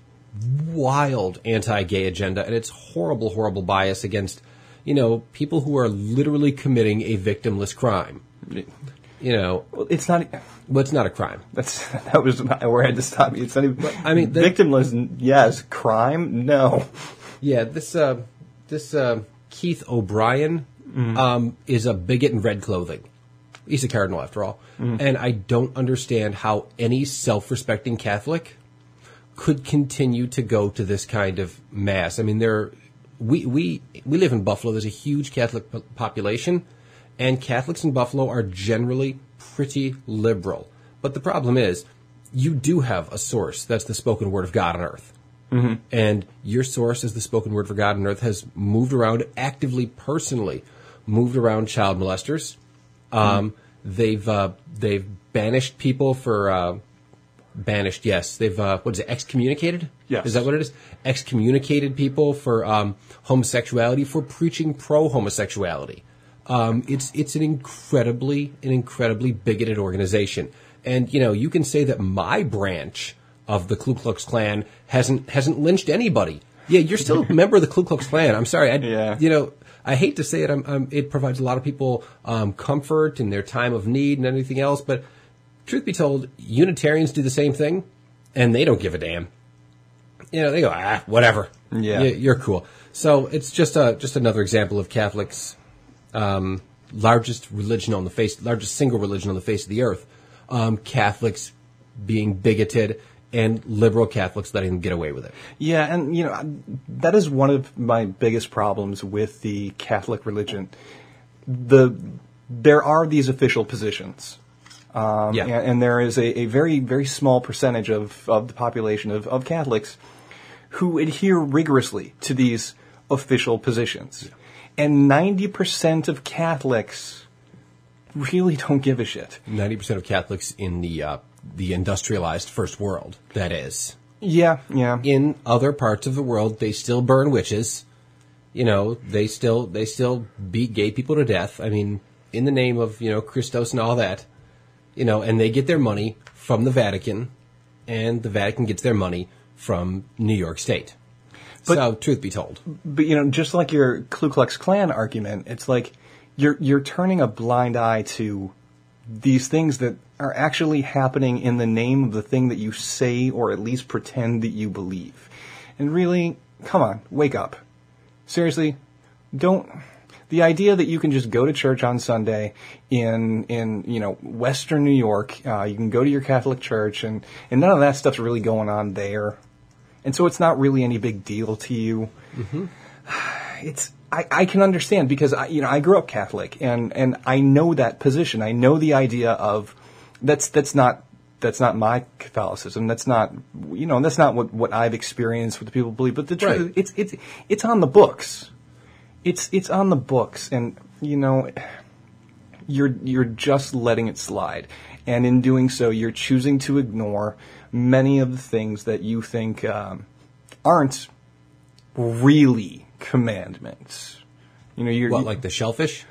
wild anti-gay agenda and its horrible, horrible bias against, people who are literally committing a victimless crime. Well, it's not. Well, it's not a crime. That was where I had to stop you. It's not even. I mean, victimless. Yes, crime. No. Yeah, this Keith O'Brien is a bigot in red clothing. He's a Cardinal, after all, and I don't understand how any self-respecting Catholic could continue to go to this kind of mass. I mean, we live in Buffalo. There's a huge Catholic population. And Catholics in Buffalo are generally pretty liberal. But the problem is, you do have a source that's the spoken word of God on earth. Mm-hmm. And your source as the spoken word for God on earth has moved around, actively, personally, moved around child molesters. They've banished people for, banished, yes. They've, excommunicated? Yes. Is that what it is? Excommunicated people for homosexuality, for preaching pro-homosexuality. It's an incredibly bigoted organization. And, you can say that my branch of the Ku Klux Klan hasn't lynched anybody. Yeah, you're still a member of the Ku Klux Klan. I'm sorry. I hate to say it. It provides a lot of people comfort in their time of need and everything else. But truth be told, Unitarians do the same thing, and they don't give a damn. They go, whatever. Yeah, you're cool. So it's just another example of Catholics. Largest single religion on the face of the earth. Catholics being bigoted and liberal Catholics letting them get away with it. Yeah, and that is one of my biggest problems with the Catholic religion. There are these official positions. And there is a very, very small percentage of the population of Catholics who adhere rigorously to these official positions. Yeah. And 90% of Catholics really don't give a shit. 90% of Catholics in the industrialized first world, that is. Yeah. In other parts of the world, they still burn witches. They still beat gay people to death. I mean, in the name of, Christos and all that. And they get their money from the Vatican, and the Vatican gets their money from New York State. But, so, truth be told. But, just like your Ku Klux Klan argument, it's like you're turning a blind eye to these things that are actually happening in the name of the thing that you say or at least pretend that you believe. And really, come on, wake up. Seriously, don't... The idea that you can just go to church on Sunday in Western New York, you can go to your Catholic church, and none of that stuff's really going on there. And so it's not really any big deal to you. Mm-hmm. I can understand because I grew up Catholic and I know that position. I know the idea of that's not my Catholicism. That's not what I've experienced, what the people believe. But the truth, it's on the books. It's on the books, and you're just letting it slide. And in doing so, you're choosing to ignore many of the things that you think aren't really commandments. You know, What, like the shellfish?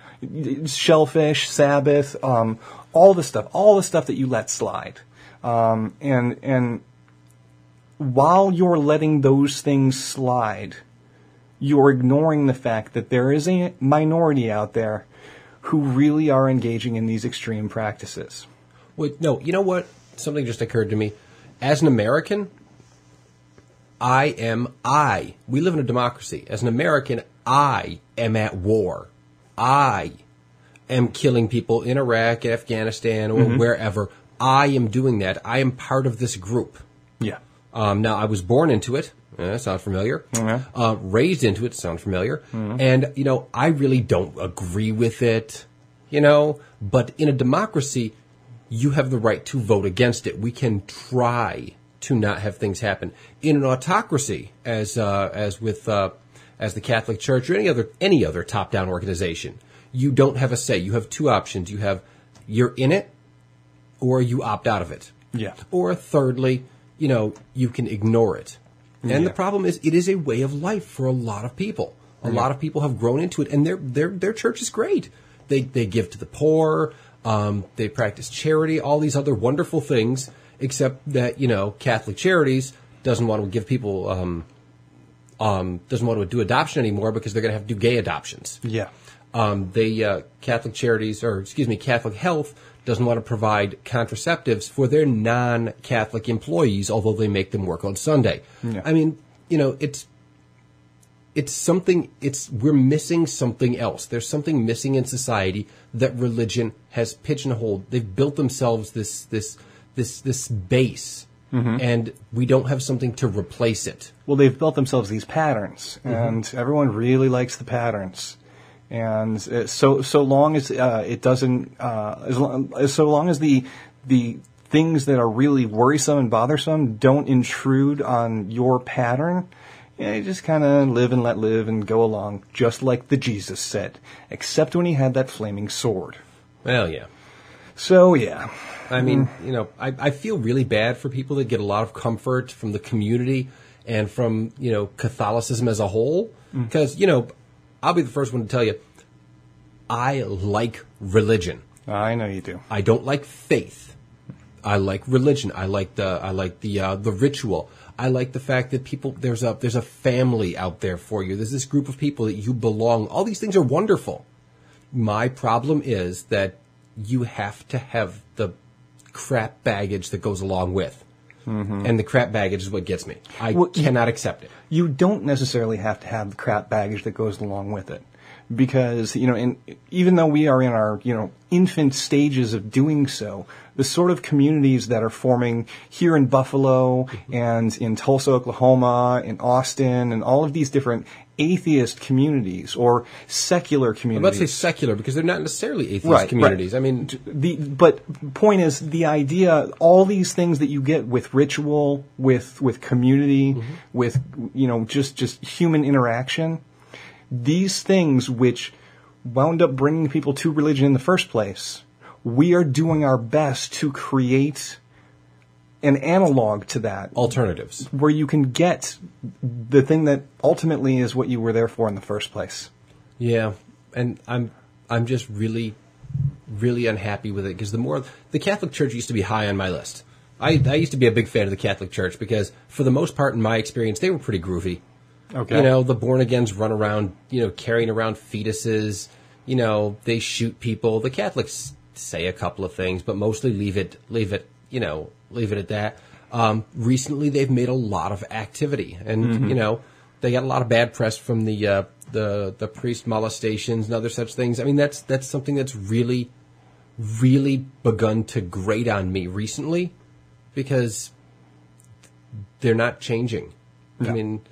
shellfish, Sabbath, all the stuff that you let slide. And while you're letting those things slide, you're ignoring the fact that there is a minority out there who really are engaging in these extreme practices. Wait, no, you know what? Something just occurred to me. As an American, we live in a democracy. As an American, I am at war. I am killing people in Iraq, Afghanistan, or wherever. I am doing that. I am part of this group. Yeah. Now, I was born into it. Sound familiar? Raised into it. Sound familiar? And, you know, I really don't agree with it, you know. But in a democracy, you have the right to vote against it. We can try to not have things happen. In an autocracy, as the Catholic Church or any other top-down organization, you don't have a say. You have two options. You're in it, or you opt out of it. Yeah. Or thirdly, you know, you can ignore it. And the problem is, it is a way of life for a lot of people. A lot of people have grown into it, and their church is great. They give to the poor. They practice charity. All these other wonderful things. Except that, you know, Catholic Charities doesn't want to give people doesn't want to do adoption anymore because they're going to have to do gay adoptions. Yeah. Catholic Charities, Catholic Health doesn't want to provide contraceptives for their non-Catholic employees, although they make them work on Sunday. Yeah. I mean, you know, we're missing something else. There's something missing in society that religion has pigeonholed. They've built themselves this base, and we don't have something to replace it. Well, they've built themselves these patterns, and everyone really likes the patterns. And so long as it doesn't, so long as the things that are really worrisome and bothersome don't intrude on your pattern, you just kind of live and let live and go along, just like the Jesus said, except when he had that flaming sword. Well, yeah. So, yeah. I mean, you know, I feel really bad for people that get a lot of comfort from the community and from, you know, Catholicism as a whole. Because, you know, I'll be the first one to tell you, I like religion. I know you do. I don't like faith. I like religion. I like the ritual. I like the fact that there's a family out there for you. There's this group of people that you belong. All these things are wonderful. My problem is that you have to have the crap baggage that goes along with. And the crap baggage is what gets me. I cannot accept it. You don't necessarily have to have the crap baggage that goes along with it. Because, you know, even though we are in our, you know, infant stages of doing so, the sort of communities that are forming here in Buffalo and in Tulsa, Oklahoma, in Austin, and all of these different atheist communities or secular communities. I'm about to say secular because they're not necessarily atheist communities. Right. I mean, but point is, the idea, all these things that you get with ritual, with community, with, you know, just human interaction, these things which wound up bringing people to religion in the first place, we are doing our best to create an analog to that. Alternatives. Where you can get the thing that ultimately is what you were there for in the first place. Yeah, and I'm just really, really unhappy with it because the Catholic Church used to be high on my list. I used to be a big fan of the Catholic Church because for the most part in my experience, they were pretty groovy. Okay. You know, the born-agains run around, you know, carrying around fetuses. You know, they shoot people. The Catholics say a couple of things, but mostly leave it at that. Recently, they've made a lot of activity, and you know, they got a lot of bad press from the priest molestations and other such things. I mean, that's something that's really, really begun to grate on me recently because they're not changing. No. I mean.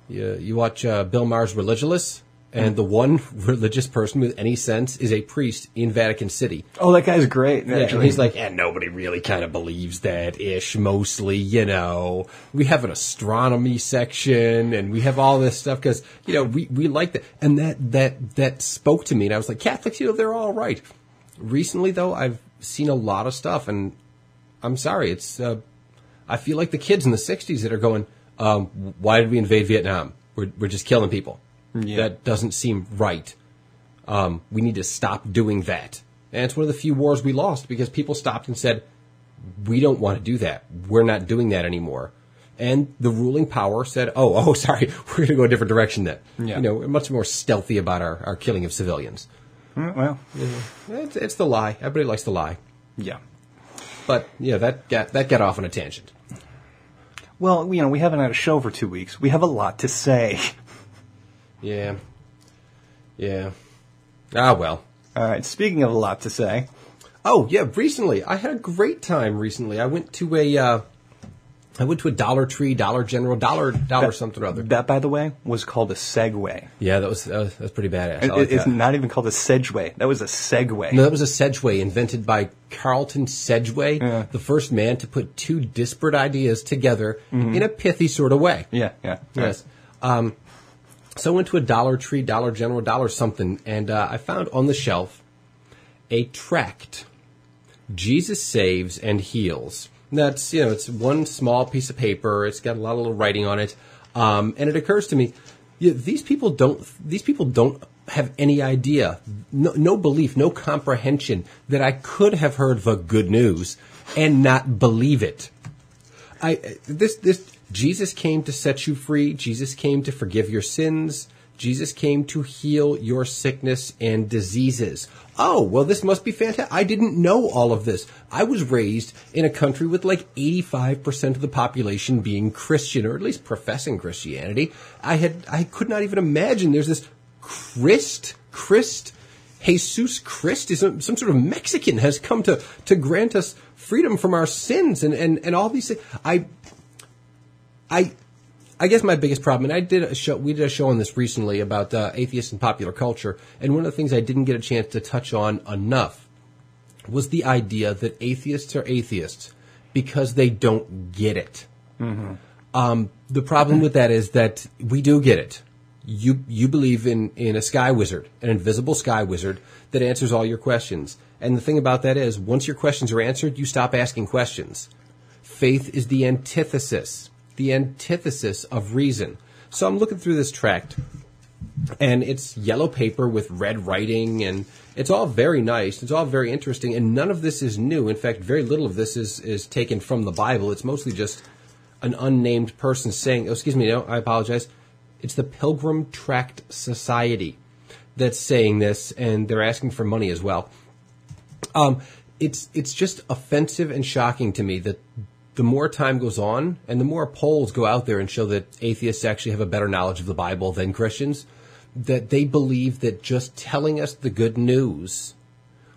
You watch Bill Maher's Religulous, and the one religious person with any sense is a priest in Vatican City. Oh, that guy's great. Yeah, and he's like, and nobody really kind of believes that-ish, mostly, you know. We have an astronomy section, and we have all this stuff, because, you know, we like that. And that spoke to me, and I was like, Catholics, you know, they're all right. Recently, though, I've seen a lot of stuff, and I'm sorry, it's, I feel like the kids in the 60s that are going, why did we invade Vietnam? We're just killing people. Yeah. That doesn't seem right. We need to stop doing that. And it's one of the few wars we lost because people stopped and said, we don't want to do that. We're not doing that anymore. And the ruling power said, sorry, we're going to go a different direction then. Yeah. We're much more stealthy about our killing of civilians. Well, It's the lie. Everybody likes the lie. yeah. But, that got off on a tangent. Well, we haven't had a show for 2 weeks. We have a lot to say. Yeah. Ah, well. All right, speaking of a lot to say. Oh, yeah, recently. I had a great time recently. I went to a Dollar Tree, Dollar General, Dollar something or other. That, by the way, was called a Segway. Yeah, that was pretty badass. I like It's that. not even called a Sedgeway. That was a Segway. No, that was a Sedgway invented by Carlton Sedgway, Yeah. the first man to put two disparate ideas together in a pithy sort of way. Yeah. Yes. So I went to a Dollar Tree, Dollar General, Dollar something, and I found on the shelf a tract, Jesus Saves and Heals. That's, it's one small piece of paper. It's got a lot of little writing on it. And it occurs to me, these people don't have any idea, no belief, no comprehension that I could have heard the good news and not believe it. This Jesus came to set you free. Jesus came to forgive your sins. Jesus came to heal your sickness and diseases. Oh, well, this must be fantastic. I didn't know all of this. I was raised in a country with like 85% of the population being Christian, or at least professing Christianity. I could not even imagine there's this Jesus Christ is some sort of Mexican has come to grant us freedom from our sins and all these things. I guess my biggest problem, and we did a show on this recently about atheists and popular culture, and one of the things I didn't get a chance to touch on enough was the idea that atheists are atheists because they don't get it. Mm-hmm. The problem with that is that we do get it. You believe in a sky wizard, an invisible sky wizard that answers all your questions. And the thing about that is, once your questions are answered, you stop asking questions. Faith is the antithesis of reason. So I'm looking through this tract, and it's yellow paper with red writing, and it's all very nice. It's all very interesting, and none of this is new. In fact, very little of this is taken from the Bible. It's mostly just an unnamed person saying, I apologize. It's the Pilgrim Tract Society that's saying this, and they're asking for money as well. It's just offensive and shocking to me that the more time goes on and the more polls go out there and show that atheists actually have a better knowledge of the Bible than Christians, that they believe that just telling us the good news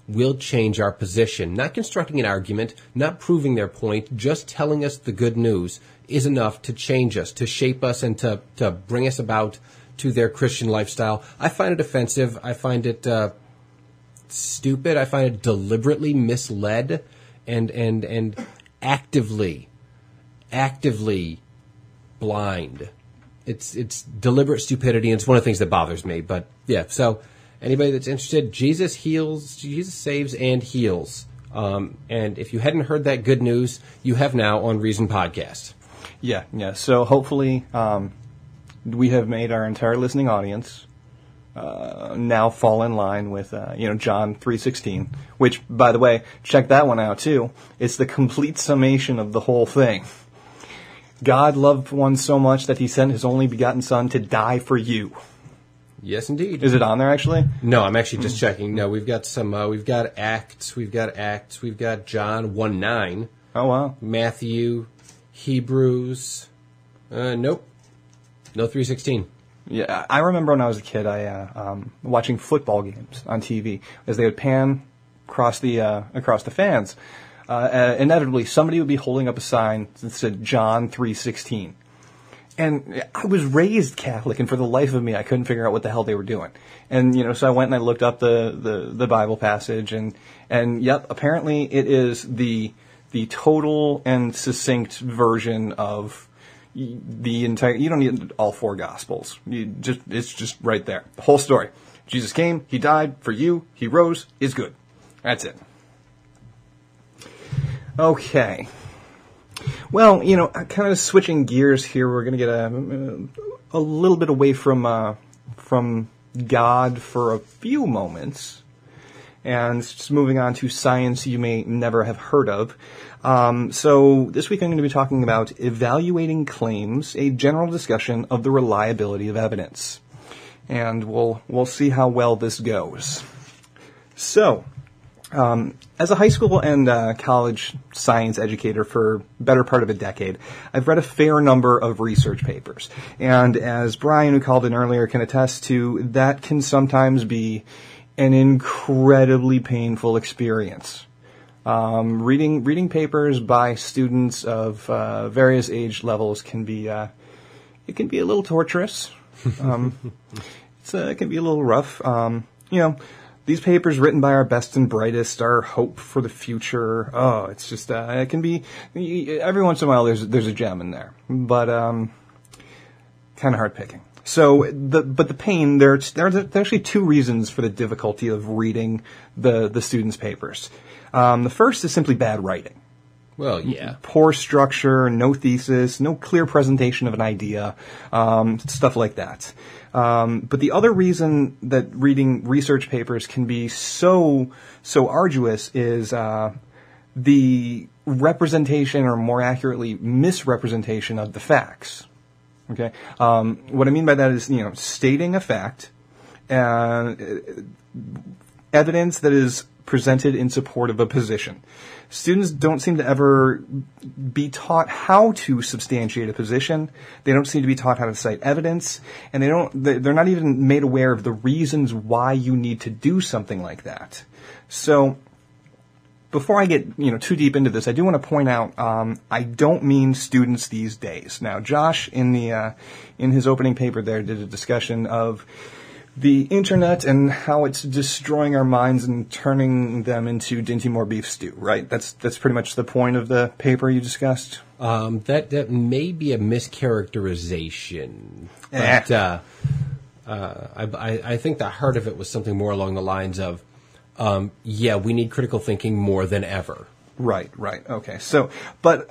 will change our position. Not constructing an argument, not proving their point, just telling us the good news is enough to change us, to shape us, and to bring us about to their Christian lifestyle. I find it offensive. I find it stupid. I find it deliberately misled and actively blind. It's deliberate stupidity, and it's one of the things that bothers me. But yeah, so anybody that's interested, Jesus saves and heals. And if you hadn't heard that good news, you have now on Reason Podcast. Yeah. So hopefully we have made our entire listening audience now fall in line with John 3:16, which, by the way, check that one out too. It's the complete summation of the whole thing. God loved one so much that he sent his only begotten Son to die for you. Yes, indeed. Is it on there actually? No, I'm actually just checking. No, we've got some. We've got Acts. We've got John 1:9. Oh wow. Matthew, Hebrews. Nope. No 3:16. Yeah, I remember when I was a kid, watching football games on TV as they would pan across the fans. Inevitably, somebody would be holding up a sign that said John 3:16. And I was raised Catholic, and for the life of me, I couldn't figure out what the hell they were doing. And so I went and I looked up the Bible passage, and yep, apparently it is the total and succinct version of the entire. You don't need all four Gospels. It's just right there, the whole story. Jesus came, he died for you, he rose, is good. That's it. Okay. Well, kind of switching gears here, we're going to get a little bit away from God for a few moments, and just moving on to science you may never have heard of. So this week I'm going to be talking about evaluating claims, a general discussion of the reliability of evidence. And we'll see how well this goes. So, as a high school and college science educator for better part of a decade, I've read a fair number of research papers. And as Brian, who called in earlier, can attest to, that can sometimes be an incredibly painful experience. Reading papers by students of various age levels can be it can be a little torturous. It can be a little rough. These papers written by our best and brightest, our hope for the future. Oh, it's just it can be every once in a while there's a gem in there, but kind of hard picking. So the pain there's actually two reasons for the difficulty of reading the students' papers. The first is simply bad writing. Well, yeah. Poor structure, no thesis, no clear presentation of an idea, stuff like that. But the other reason that reading research papers can be so arduous is the representation, or more accurately, misrepresentation of the facts. Okay, what I mean by that is, stating a fact, evidence that is presented in support of a position. Students don't seem to ever be taught how to substantiate a position. They don't seem to be taught how to cite evidence, and they're not even made aware of the reasons why you need to do something like that. So, before I get too deep into this, I do want to point out I don't mean students these days. Now, Josh in his opening paper there did a discussion of the internet and how it's destroying our minds and turning them into Dinty Moore beef stew, right? That's pretty much the point of the paper you discussed. That may be a mischaracterization, but I think the heart of it was something more along the lines of, we need critical thinking more than ever. Right. Okay. So, but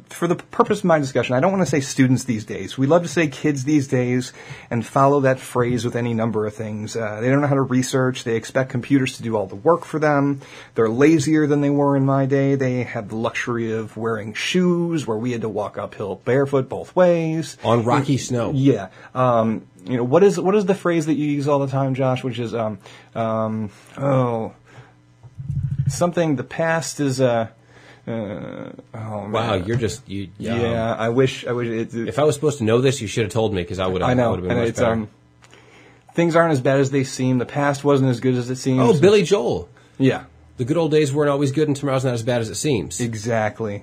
for the purpose of my discussion, I don't want to say students these days. We love to say kids these days and follow that phrase with any number of things. They don't know how to research. They expect computers to do all the work for them. They're lazier than they were in my day. They have the luxury of wearing shoes where we had to walk uphill barefoot both ways. On rocky snow. Yeah. What is the phrase that you use all the time, Josh, which is, something, the past is wow, you're just yeah. I wish if I was supposed to know this, you should have told me, because I would have. I know, been and much it's better. Things aren't as bad as they seem. The past wasn't as good as it seems. Oh, Billy Joel. Yeah, the good old days weren't always good, and tomorrow's not as bad as it seems. Exactly.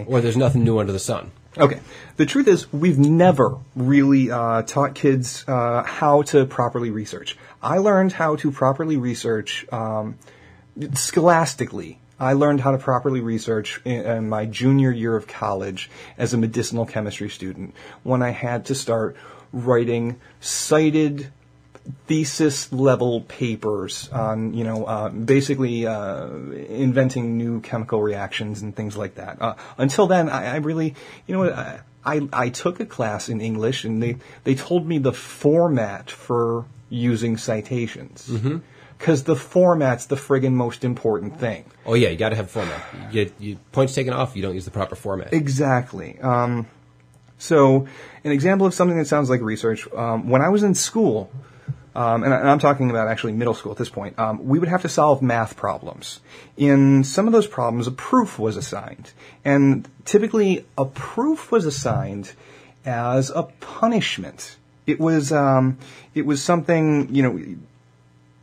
Or there's nothing new under the sun. Okay. The truth is, we've never really taught kids how to properly research. I learned how to properly research scholastically. I learned how to properly research in my junior year of college as a medicinal chemistry student, when I had to start writing cited thesis-level papers on, basically inventing new chemical reactions and things like that. Until then, I really, I took a class in English, and they told me the format for using citations. Mm-hmm. Because the format's the friggin' most important thing. Oh, yeah, you got to have format. You points taken off, you don't use the proper format. Exactly. So, an example of something that sounds like research, when I was in school, and I'm talking about actually middle school at this point, we would have to solve math problems. In some of those problems, a proof was assigned. And typically, a proof was assigned as a punishment. It was something,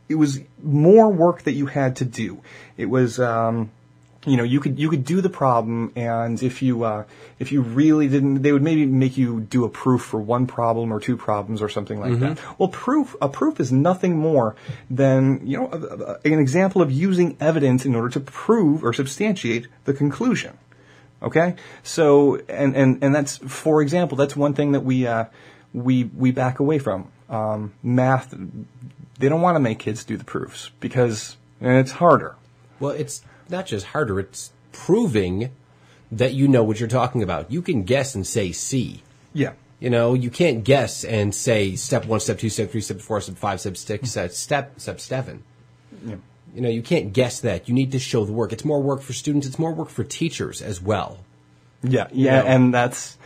it was more work that you had to do. It was, you could do the problem, and if you really didn't, they would maybe make you do a proof for one problem or two problems or something like that. Well, a proof is nothing more than, an example of using evidence in order to prove or substantiate the conclusion. Okay? So, and that's, for example, that's one thing that we back away from. Math, they don't want to make kids do the proofs because it's harder. Well, it's not just harder, it's proving that you know what you're talking about. You can guess and say C. Yeah. You know, you can't guess and say step 1, step 2, step 3, step 4, step 5, step 6, step 7. Yeah. You know, you can't guess that. You need to show the work. It's more work for students. It's more work for teachers as well. Yeah, You know? and that's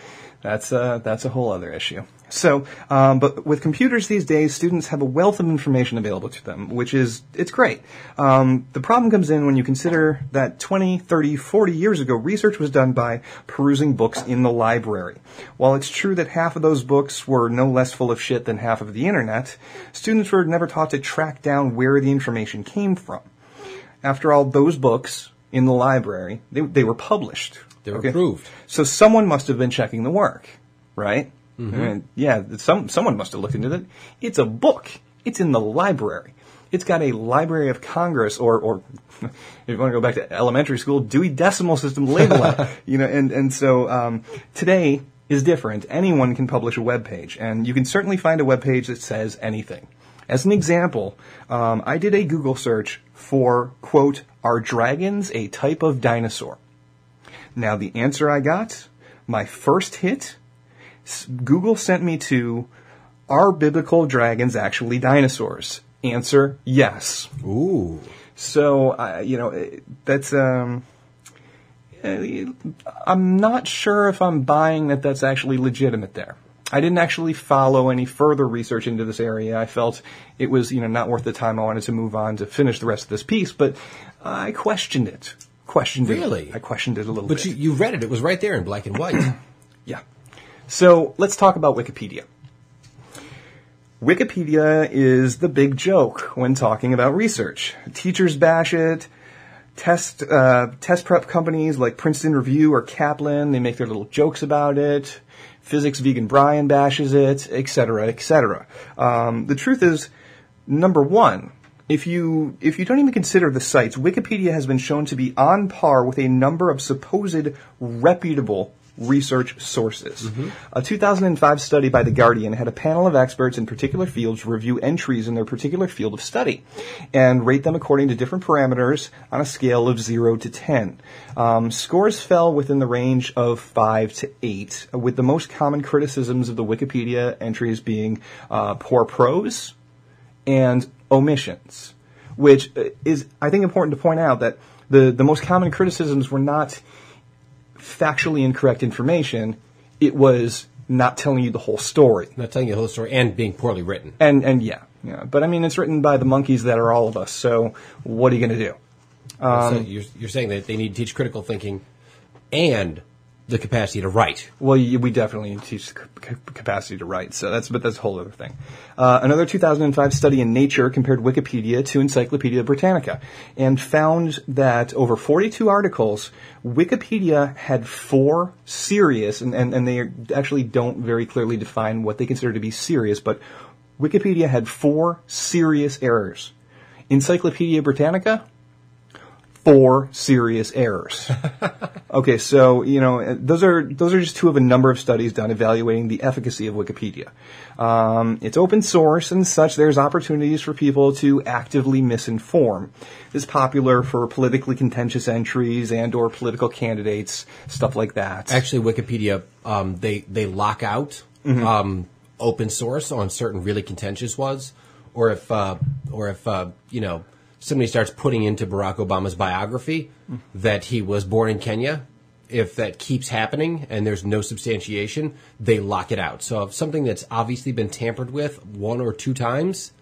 a whole other issue. So, but with computers these days, students have a wealth of information available to them, it's great. The problem comes in when you consider that 20, 30, 40 years ago, research was done by perusing books in the library. While it's true that half of those books were no less full of shit than half of the internet, students were never taught to track down where the information came from. After all, those books in the library, they were published. They were approved. So someone must have been checking the work, right? Mm-hmm. I mean, someone must have looked into it. It's a book. It's in the library. It's got a Library of Congress, or if you want to go back to elementary school, Dewey Decimal System labeling. And so today is different. Anyone can publish a web page, and you can certainly find a web page that says anything. As an example, I did a Google search for, quote, "Are dragons a type of dinosaur?" Now, the answer I got, my first hit, Google sent me to, "Are biblical dragons actually dinosaurs?" Answer, yes. Ooh. So, that's, I'm not sure if I'm buying that that's actually legitimate there. I didn't actually follow any further research into this area. I felt it was, not worth the time. I wanted to move on to finish the rest of this piece, but I questioned it. Really? I questioned it a little But bit. you read it. It was right there in black and white. Yeah. So let's talk about Wikipedia. Wikipedia is the big joke when talking about research. Teachers bash it. Test prep companies like Princeton Review or Kaplan, they make their little jokes about it. Physics Vegan Brian bashes it, etc., etc. The truth is, number one, if you don't even consider the sites, Wikipedia has been shown to be on par with a number of supposed reputable research sources. Mm-hmm. A 2005 study by The Guardian had a panel of experts in particular fields review entries in their particular field of study and rate them according to different parameters on a scale of 0 to 10. Scores fell within the range of 5 to 8, with the most common criticisms of the Wikipedia entries being poor prose and omissions, which is, I think, important to point out that the most common criticisms were not factually incorrect information. It was not telling you the whole story. Not telling you the whole story and being poorly written. And yeah. But I mean, it's written by the monkeys that are all of us, so what are you going to do? So you're saying that they need to teach critical thinking and the capacity to write. Well, we definitely need to teach the capacity to write, but that's a whole other thing. Another 2005 study in Nature compared Wikipedia to Encyclopedia Britannica and found that over 42 articles, Wikipedia had 4 serious, and they actually don't very clearly define what they consider to be serious, but Wikipedia had 4 serious errors. Encyclopedia Britannica, 4 serious errors. Okay, so, those are just 2 of a number of studies done evaluating the efficacy of Wikipedia. It's open source and such, there's opportunities for people to actively misinform. It's popular for politically contentious entries and or political candidates, stuff like that. Actually, Wikipedia, they lock out, open source on certain really contentious ones, or if somebody starts putting into Barack Obama's biography that he was born in Kenya, if that keeps happening and there's no substantiation, they lock it out. So if something that's obviously been tampered with 1 or 2 times,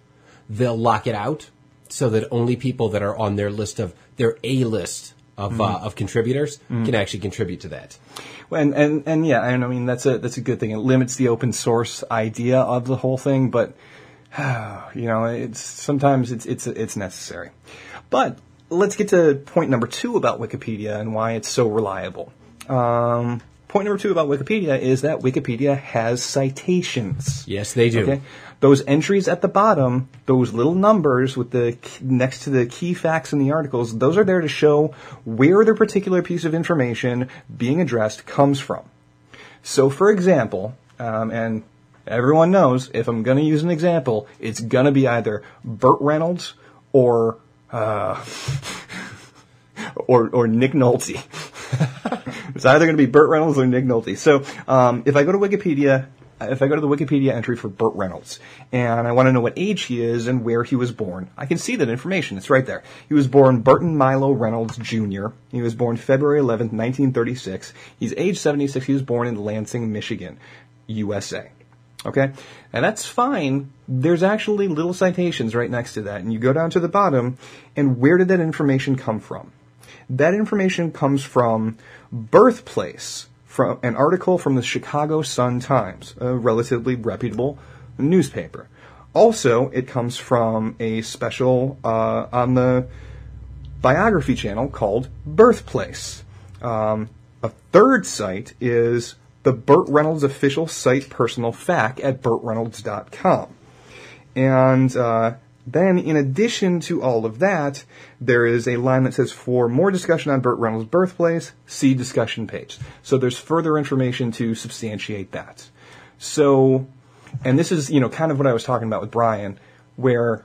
they'll lock it out so that only people that are on their list of their A-list of contributors can actually contribute to that. Well, and yeah, I mean that's a good thing. It limits the open source idea of the whole thing, but it's sometimes it's necessary. But let's get to point number 2 about Wikipedia and why it's so reliable. Point number 2 about Wikipedia is that Wikipedia has citations. Yes, they do. Okay? Those entries at the bottom, those little numbers with the next to the key facts in the articles, those are there to show where the particular piece of information being addressed comes from. So, for example, and everyone knows if I'm going to use an example, it's going to be either Burt Reynolds or Nick Nolte. either going to be Burt Reynolds or Nick Nolte. So if I go to Wikipedia, if I go to the Wikipedia entry for Burt Reynolds, and I want to know what age he is and where he was born, I can see that information. It's right there. He was born Burton Milo Reynolds Jr. He was born February 11th, 1936. He's age 76. He was born in Lansing, Michigan, USA. Okay? And that's fine. There's actually little citations right next to that. And you go down to the bottom, and where did that information come from? That information comes from Birthplace, from an article from the Chicago Sun-Times, a relatively reputable newspaper. Also, it comes from a special on the biography channel called Birthplace. A third site is the Burt Reynolds official site Personal Fact at burtreynolds.com. And then, in addition to all of that, there is a line that says, for more discussion on Burt Reynolds' birthplace, see discussion page. So there's further information to substantiate that. So, and this is, kind of what I was talking about with Brian, where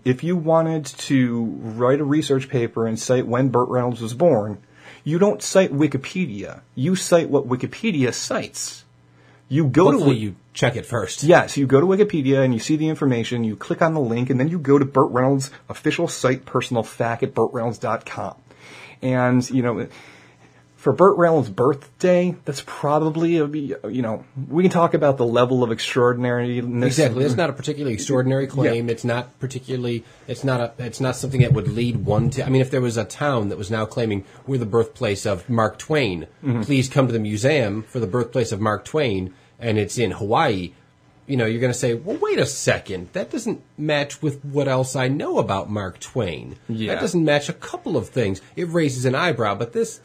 if you wanted to write a research paper and cite when Burt Reynolds was born, you don't cite Wikipedia. You cite what Wikipedia cites. You go Hopefully you check it first. Yes, you go to Wikipedia and you see the information, you click on the link, and then you go to Burt Reynolds' official site, Personal Fact at burtreynolds.com. And, for Burt Reynolds' birthday, that's probably, we can talk about the level of extraordinariness. Exactly. It's not a particularly extraordinary claim. Yeah. It's not something that would lead one to, if there was a town that was now claiming we're the birthplace of Mark Twain, please come to the museum for the birthplace of Mark Twain, and it's in Hawaii, you're going to say, well, wait a second, that doesn't match with what else I know about Mark Twain. Yeah. That doesn't match a couple of things. It raises an eyebrow, but this,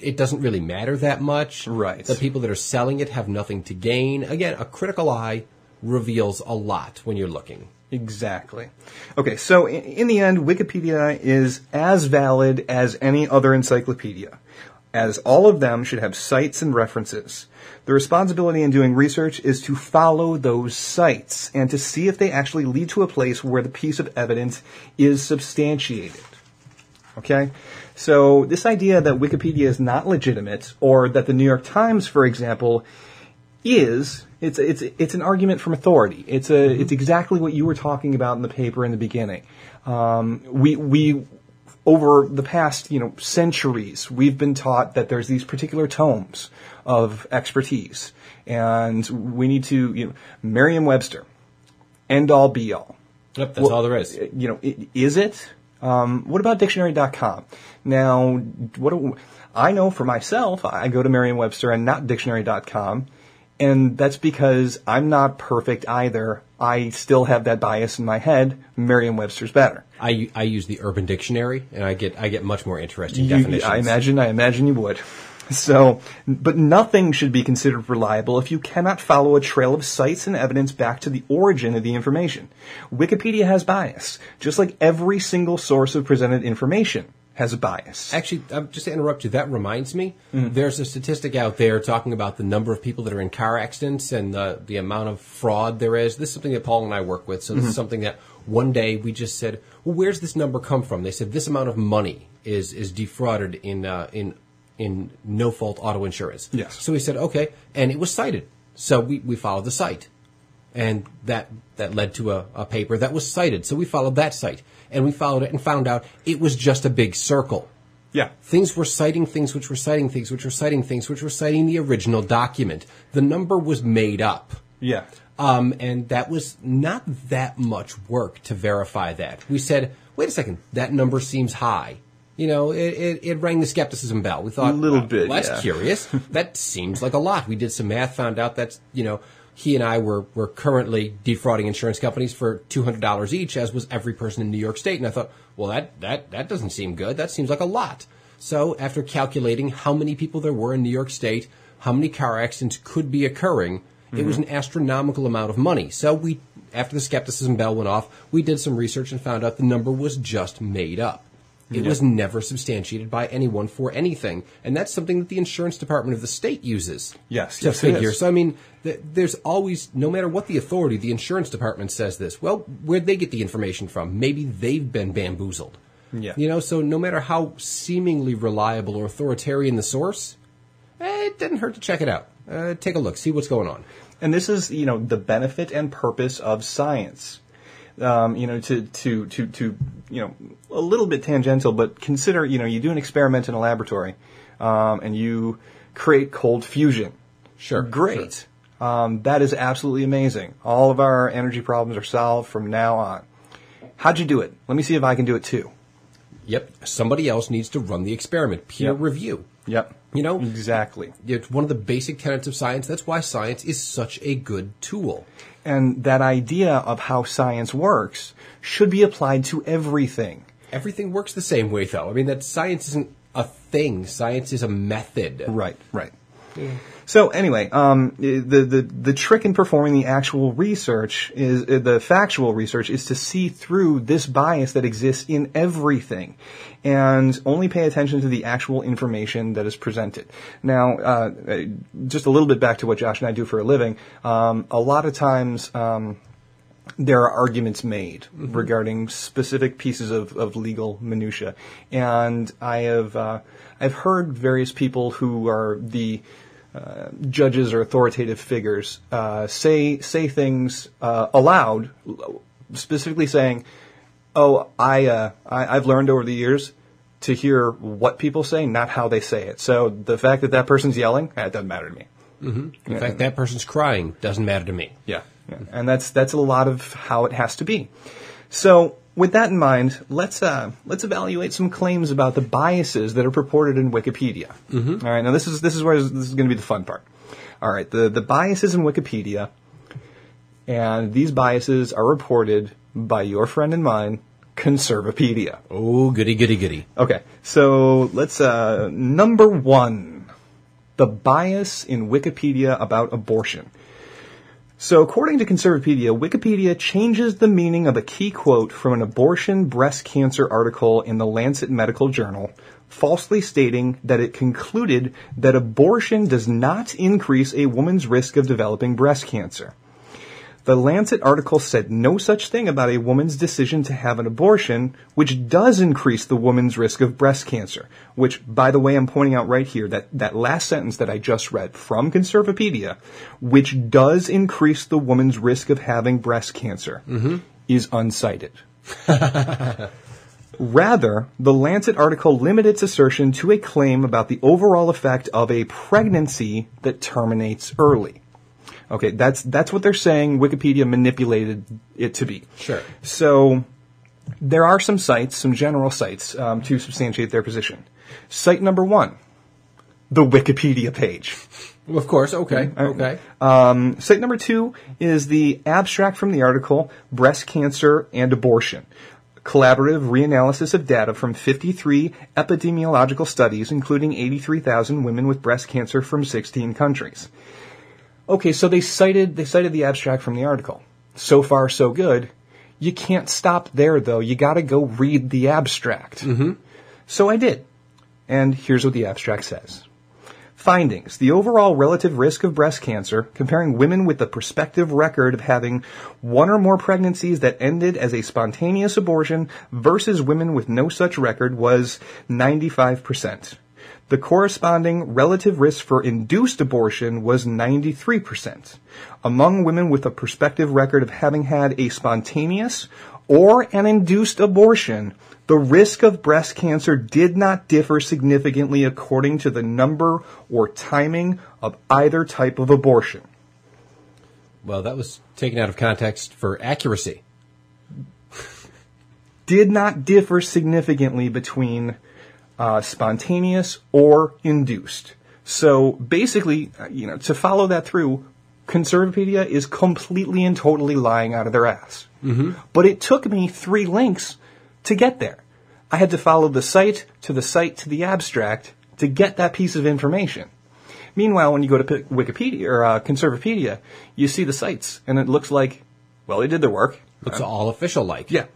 it doesn't really matter that much. Right. The people that are selling it have nothing to gain. Again, a critical eye reveals a lot when you're looking. Exactly. Okay, so in the end, Wikipedia is as valid as any other encyclopedia, as all of them should have cites and references. The responsibility in doing research is to follow those cites and to see if they actually lead to a place where the piece of evidence is substantiated. Okay? So this idea that Wikipedia is not legitimate, or that the New York Times, for example, it's an argument from authority. It's exactly what you were talking about in the paper in the beginning. We over the past, centuries, we've been taught that there's these particular tomes of expertise, and we need to, Merriam-Webster, end all be all. Yep, that's all there is. Is it? What about dictionary.com? Now, I know for myself, I go to Merriam-Webster and not dictionary.com, and that's because I'm not perfect either. I still have that bias in my head. Merriam-Webster's better. I use the Urban Dictionary, and I get much more interesting definitions. I imagine you would. So, but nothing should be considered reliable if you cannot follow a trail of cites and evidence back to the origin of the information. Wikipedia has bias, just like every single source of presented information has a bias. Actually, just to interrupt you, that reminds me, there's a statistic out there talking about the number of people that are in car accidents and the amount of fraud there is. This is something that Paul and I work with, so this is something that one day we just said, well, where's this number come from? They said this amount of money is defrauded in no-fault auto insurance. Yes. So we said, okay, and it was cited. So we followed the site. And that led to a paper that was cited. So we followed that site. And we followed it and found out it was just a big circle. Yeah. Things were citing things which were citing things which were citing things which were citing the original document. The number was made up. Yeah. And that was not that much work to verify that. We said, wait a second, that number seems high. It rang the skepticism bell. We thought, a little bit, well, that's yeah. Curious. That seems like a lot. We did some math, found out that's, he and I were currently defrauding insurance companies for $200 each, as was every person in New York State. And I thought, well, that doesn't seem good. That seems like a lot. So after calculating how many people there were in New York State, how many car accidents could be occurring, it was an astronomical amount of money. So after the skepticism bell went off, we did some research and found out the number was just made up. It was never substantiated by anyone for anything. And that's something that the insurance department of the state uses to figure. So, there's always, no matter what the authority, the insurance department says this. Well, where'd they get the information from? Maybe they've been bamboozled. Yeah. So no matter how seemingly reliable or authoritarian the source, it didn't hurt to check it out. Take a look, see what's going on. And this is, the benefit and purpose of science. To a little bit tangential, but consider, you do an experiment in a laboratory, and you create cold fusion. Sure. Great. Sure. That is absolutely amazing. All of our energy problems are solved from now on. How'd you do it? Let me see if I can do it too. Yep. Somebody else needs to run the experiment. Peer review. Yep. Exactly. It's one of the basic tenets of science. That's why science is such a good tool. And that idea of how science works should be applied to everything. Everything works the same way, though. I mean, that science isn't a thing. Science is a method. Right. Yeah. So anyway, the trick in performing the actual research the factual research is to see through this bias that exists in everything, and only pay attention to the actual information that is presented. Now, just a little bit back to what Josh and I do for a living. A lot of times, there are arguments made regarding specific pieces of legal minutia, and I've heard various people who are the judges or authoritative figures say things aloud, specifically saying, "Oh, I've learned over the years to hear what people say, not how they say it. So the fact that person's yelling, it doesn't matter to me. Mm-hmm. In fact, that person's crying doesn't matter to me." Yeah. And that's a lot of how it has to be. So with that in mind, let's evaluate some claims about the biases that are purported in Wikipedia. Mm-hmm. All right, now this is where this is going to be the fun part. All right, the biases in Wikipedia, and these biases are reported by your friend and mine, Conservapedia. Oh, goody. Okay, so let's number 1, the bias in Wikipedia about abortion. So according to Conservapedia, Wikipedia changes the meaning of a key quote from an abortion breast cancer article in the Lancet Medical Journal, falsely stating that it concluded that abortion does not increase a woman's risk of developing breast cancer. The Lancet article said no such thing about a woman's decision to have an abortion, which does increase the woman's risk of breast cancer, which, by the way, I'm pointing out right here, that last sentence that I just read from Conservapedia, which does increase the woman's risk of having breast cancer, is uncited. Rather, the Lancet article limited its assertion to a claim about the overall effect of a pregnancy that terminates early. Okay, that's what they're saying Wikipedia manipulated it to be. Sure. So there are some sites, some general sites, to substantiate their position. Site number 1, the Wikipedia page. Well, of course, okay. Site number 2 is the abstract from the article, Breast Cancer and Abortion. Collaborative reanalysis of data from 53 epidemiological studies, including 83,000 women with breast cancer from 16 countries. Okay, so they cited the abstract from the article. So far, so good. You can't stop there, though. You got to go read the abstract. Mm-hmm. So I did. And here's what the abstract says. Findings. The overall relative risk of breast cancer, comparing women with a prospective record of having one or more pregnancies that ended as a spontaneous abortion versus women with no such record, was 95%. The corresponding relative risk for induced abortion was 93%. Among women with a prospective record of having had a spontaneous or an induced abortion, the risk of breast cancer did not differ significantly according to the number or timing of either type of abortion. Well, that was taken out of context for accuracy. Did not differ significantly between spontaneous or induced. So basically, to follow that through, Conservapedia is completely and totally lying out of their ass. Mm-hmm. But it took me 3 links to get there. I had to follow the site to the abstract to get that piece of information. Meanwhile, when you go to Wikipedia or Conservapedia, you see the sites, and it looks like, well, they did their work. Looks all official like. Yeah.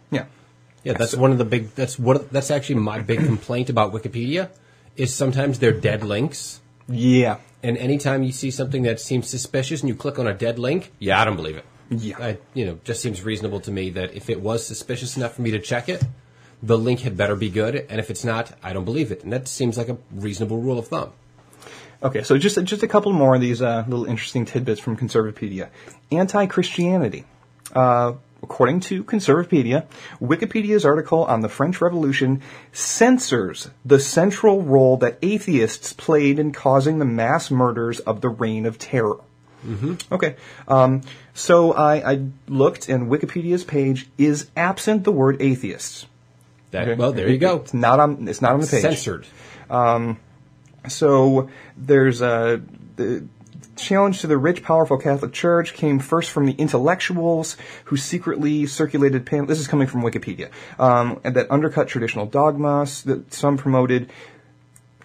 Yeah, that's one of the big. That's actually my big complaint about Wikipedia, is sometimes they're dead links. Yeah. And anytime you see something that seems suspicious and you click on a dead link, I don't believe it. Yeah. Just seems reasonable to me that if it was suspicious enough for me to check it, the link had better be good, and if it's not, I don't believe it. And that seems like a reasonable rule of thumb. Okay, so just a couple more of these little interesting tidbits from Conservapedia. Anti-Christianity. According to Conservapedia, Wikipedia's article on the French Revolution censors the central role that atheists played in causing the mass murders of the Reign of Terror. Mm-hmm. Okay, so I looked, and Wikipedia's page is absent the word atheists. Okay. Well, there you go. It's not on the page. Censored. So there's the challenge to the rich, powerful Catholic Church came first from the intellectuals who secretly circulated this is coming from Wikipedia, and that undercut traditional dogmas, that some promoted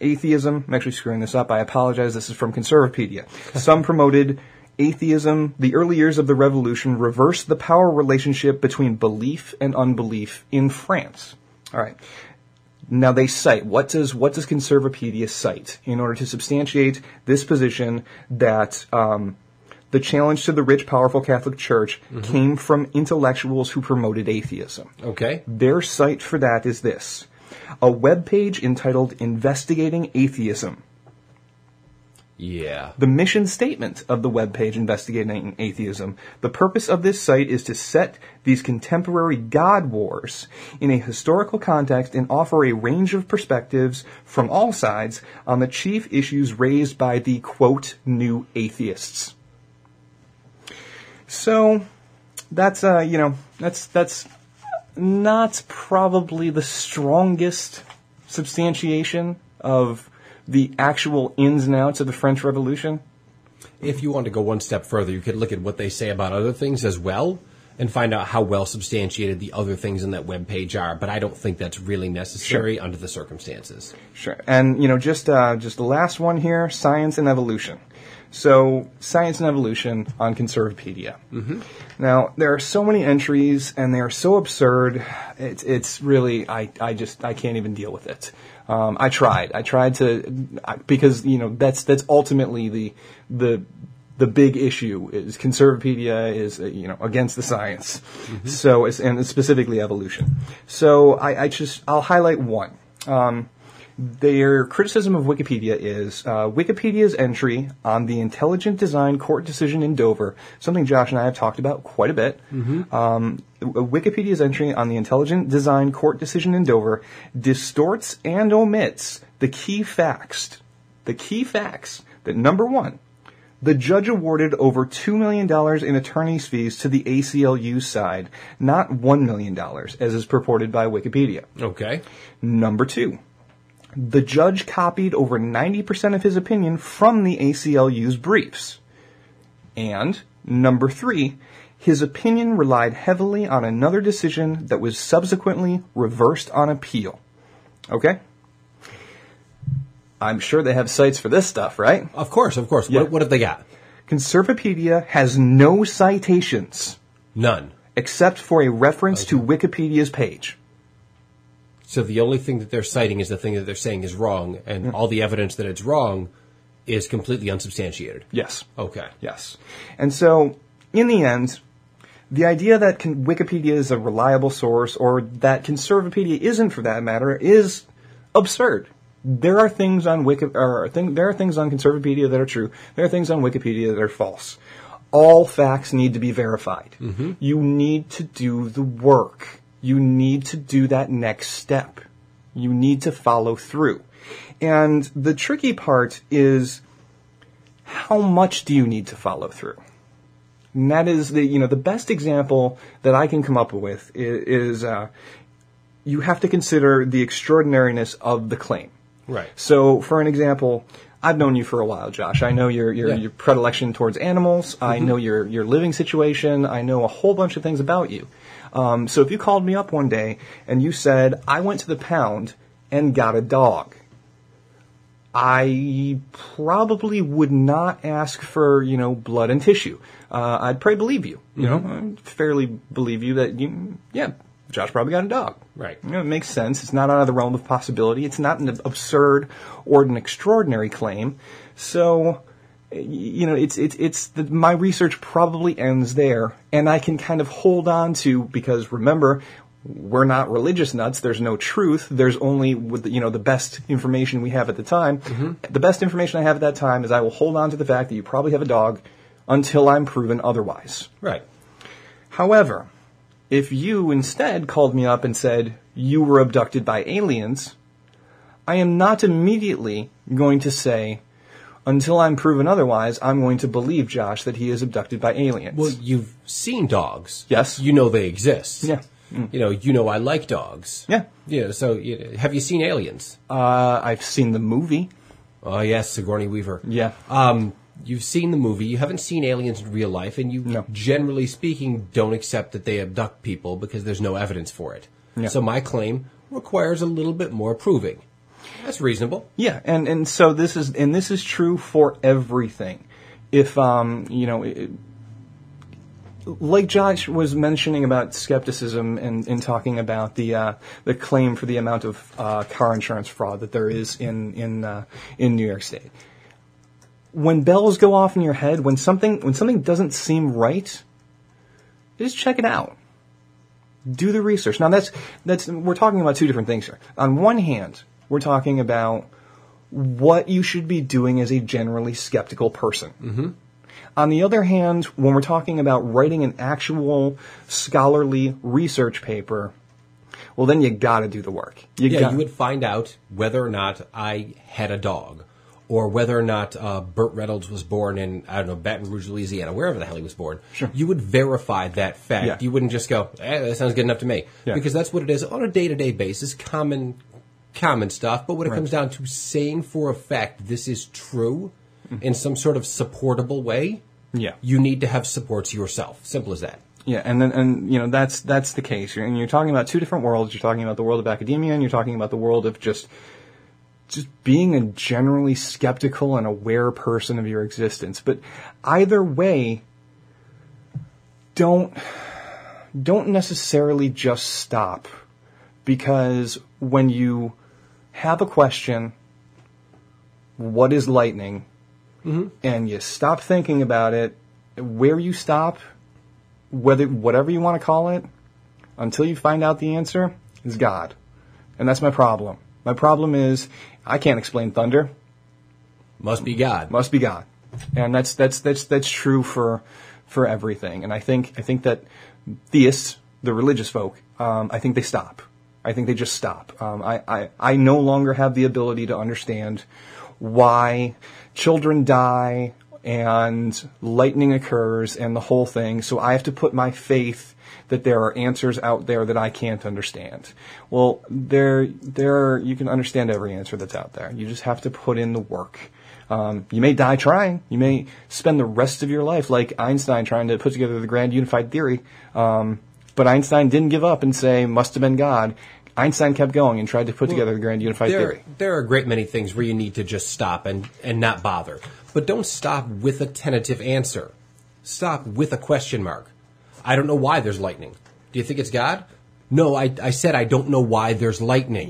atheism. I'm actually screwing this up. I apologize. This is from Conservapedia. Some promoted atheism. The early years of the revolution reversed the power relationship between belief and unbelief in France. All right. Now they cite, what does Conservapedia cite in order to substantiate this position that the challenge to the rich, powerful Catholic Church came from intellectuals who promoted atheism? Okay. Their cite for that is this: a webpage entitled Investigating Atheism. Yeah. The mission statement of the webpage Investigating Atheism. The purpose of this site is to set these contemporary God wars in a historical context and offer a range of perspectives from all sides on the chief issues raised by the, quote, new atheists. So, that's not probably the strongest substantiation of the actual ins and outs of the French Revolution. If you want to go one step further, you could look at what they say about other things as well and find out how well substantiated the other things in that webpage are. But I don't think that's really necessary under the circumstances. Sure. And, just the last one here, science and evolution. So, science and evolution on Conservapedia. Mm-hmm. Now, there are so many entries, and they are so absurd. It's really, I can't even deal with it. I tried to, because, that's ultimately the big issue is Conservapedia is, against the science. Mm-hmm. So, and specifically evolution. So, I'll highlight one. Their criticism of Wikipedia is Wikipedia's entry on the intelligent design court decision in Dover, something Josh and I have talked about quite a bit. Mm-hmm. Wikipedia's entry on the intelligent design court decision in Dover distorts and omits the key facts. The key facts that, number one, the judge awarded over $2 million in attorney's fees to the ACLU side, not $1 million, as is purported by Wikipedia. Okay. Number two, the judge copied over 90% of his opinion from the ACLU's briefs. And number three, his opinion relied heavily on another decision that was subsequently reversed on appeal. Okay? I'm sure they have sites for this stuff, right? Of course. Yeah. What have they got? Conservapedia has no citations. None. Except for a reference to Wikipedia's page. So the only thing that they're citing is the thing that they're saying is wrong, and all the evidence that it's wrong is completely unsubstantiated. Yes. Okay. Yes. And so, in the end, the idea that Wikipedia is a reliable source, or that Conservapedia isn't, for that matter, is absurd. There are things on there are things on Conservapedia that are true. There are things on Wikipedia that are false. All facts need to be verified. Mm-hmm. You need to do the work. You need to do that next step. You need to follow through. And the tricky part is, how much do you need to follow through? And that is the best example that I can come up with is you have to consider the extraordinariness of the claim. Right. So, for an example, I've known you for a while, Josh. I know your predilection towards animals. Mm-hmm. I know your living situation. I know a whole bunch of things about you. So if you called me up one day and you said, I went to the pound and got a dog, I probably would not ask for, blood and tissue. I'd probably believe you. I'd fairly believe you that Josh probably got a dog. Right. It makes sense. It's not out of the realm of possibility. It's not an absurd or an extraordinary claim. So, my research probably ends there, and I can kind of hold on to, because remember, we're not religious nuts. There's no truth. There's only, the best information we have at the time. The best information I have at that time is I will hold on to the fact that you probably have a dog until I'm proven otherwise. Right. However, if you instead called me up and said you were abducted by aliens, I am not immediately going to say, until I'm proven otherwise, I'm going to believe Josh that he is abducted by aliens. Well, you've seen dogs. Yes. You know they exist. Yeah. You know I like dogs. Yeah. Yeah. So, have you seen Aliens? I've seen the movie. Oh, yes, Sigourney Weaver. Yeah. You've seen the movie. You haven't seen aliens in real life, and you, No. generally speaking, don't accept that they abduct people because there's no evidence for it. Yeah. So my claim requires a little bit more proving. That's reasonable. Yeah, and so this is true for everything. If like Josh was mentioning about skepticism and talking about the claim for the amount of car insurance fraud that there is in New York State. When bells go off in your head, when something doesn't seem right, just check it out. Do the research. Now that's we're talking about two different things here. On one hand, we're talking about what you should be doing as a generally skeptical person. Mm-hmm. On the other hand, when we're talking about writing an actual scholarly research paper, well, then you got to do the work. You would find out whether or not I had a dog, or whether or not Burt Reynolds was born in, I don't know, Baton Rouge, Louisiana, wherever the hell he was born. Sure. You would verify that fact. Yeah. You wouldn't just go, that sounds good enough to me. Yeah. Because that's what it is on a day-to-day basis, common stuff. But when it comes down to saying for a fact this is true in some sort of supportable way, you need to have supports yourself. Simple as that. Yeah, and that's the case. And you're talking about two different worlds. You're talking about the world of academia, and you're talking about the world of just being a generally skeptical and aware person of your existence. But either way, don't necessarily just stop, because when you have a question, what is lightning? Mm-hmm. And you stop thinking about it, where you stop, whatever you want to call it, until you find out the answer, is God. And that's my problem. My problem is I can't explain thunder. Must be God. Must be God. And that's true for everything. And I think that theists, the religious folk, I think they stop. I think they just stop. I no longer have the ability to understand why children die and lightning occurs and the whole thing. So I have to put my faith that there are answers out there that I can't understand. Well, you can understand every answer that's out there. You just have to put in the work. You may die trying. You may spend the rest of your life like Einstein trying to put together the grand unified theory. But Einstein didn't give up and say, must have been God. Einstein kept going and tried to put together the grand unified theory. There are a great many things where you need to just stop and not bother. But don't stop with a tentative answer. Stop with a question mark. I don't know why there's lightning. Do you think it's God? No, I said I don't know why there's lightning.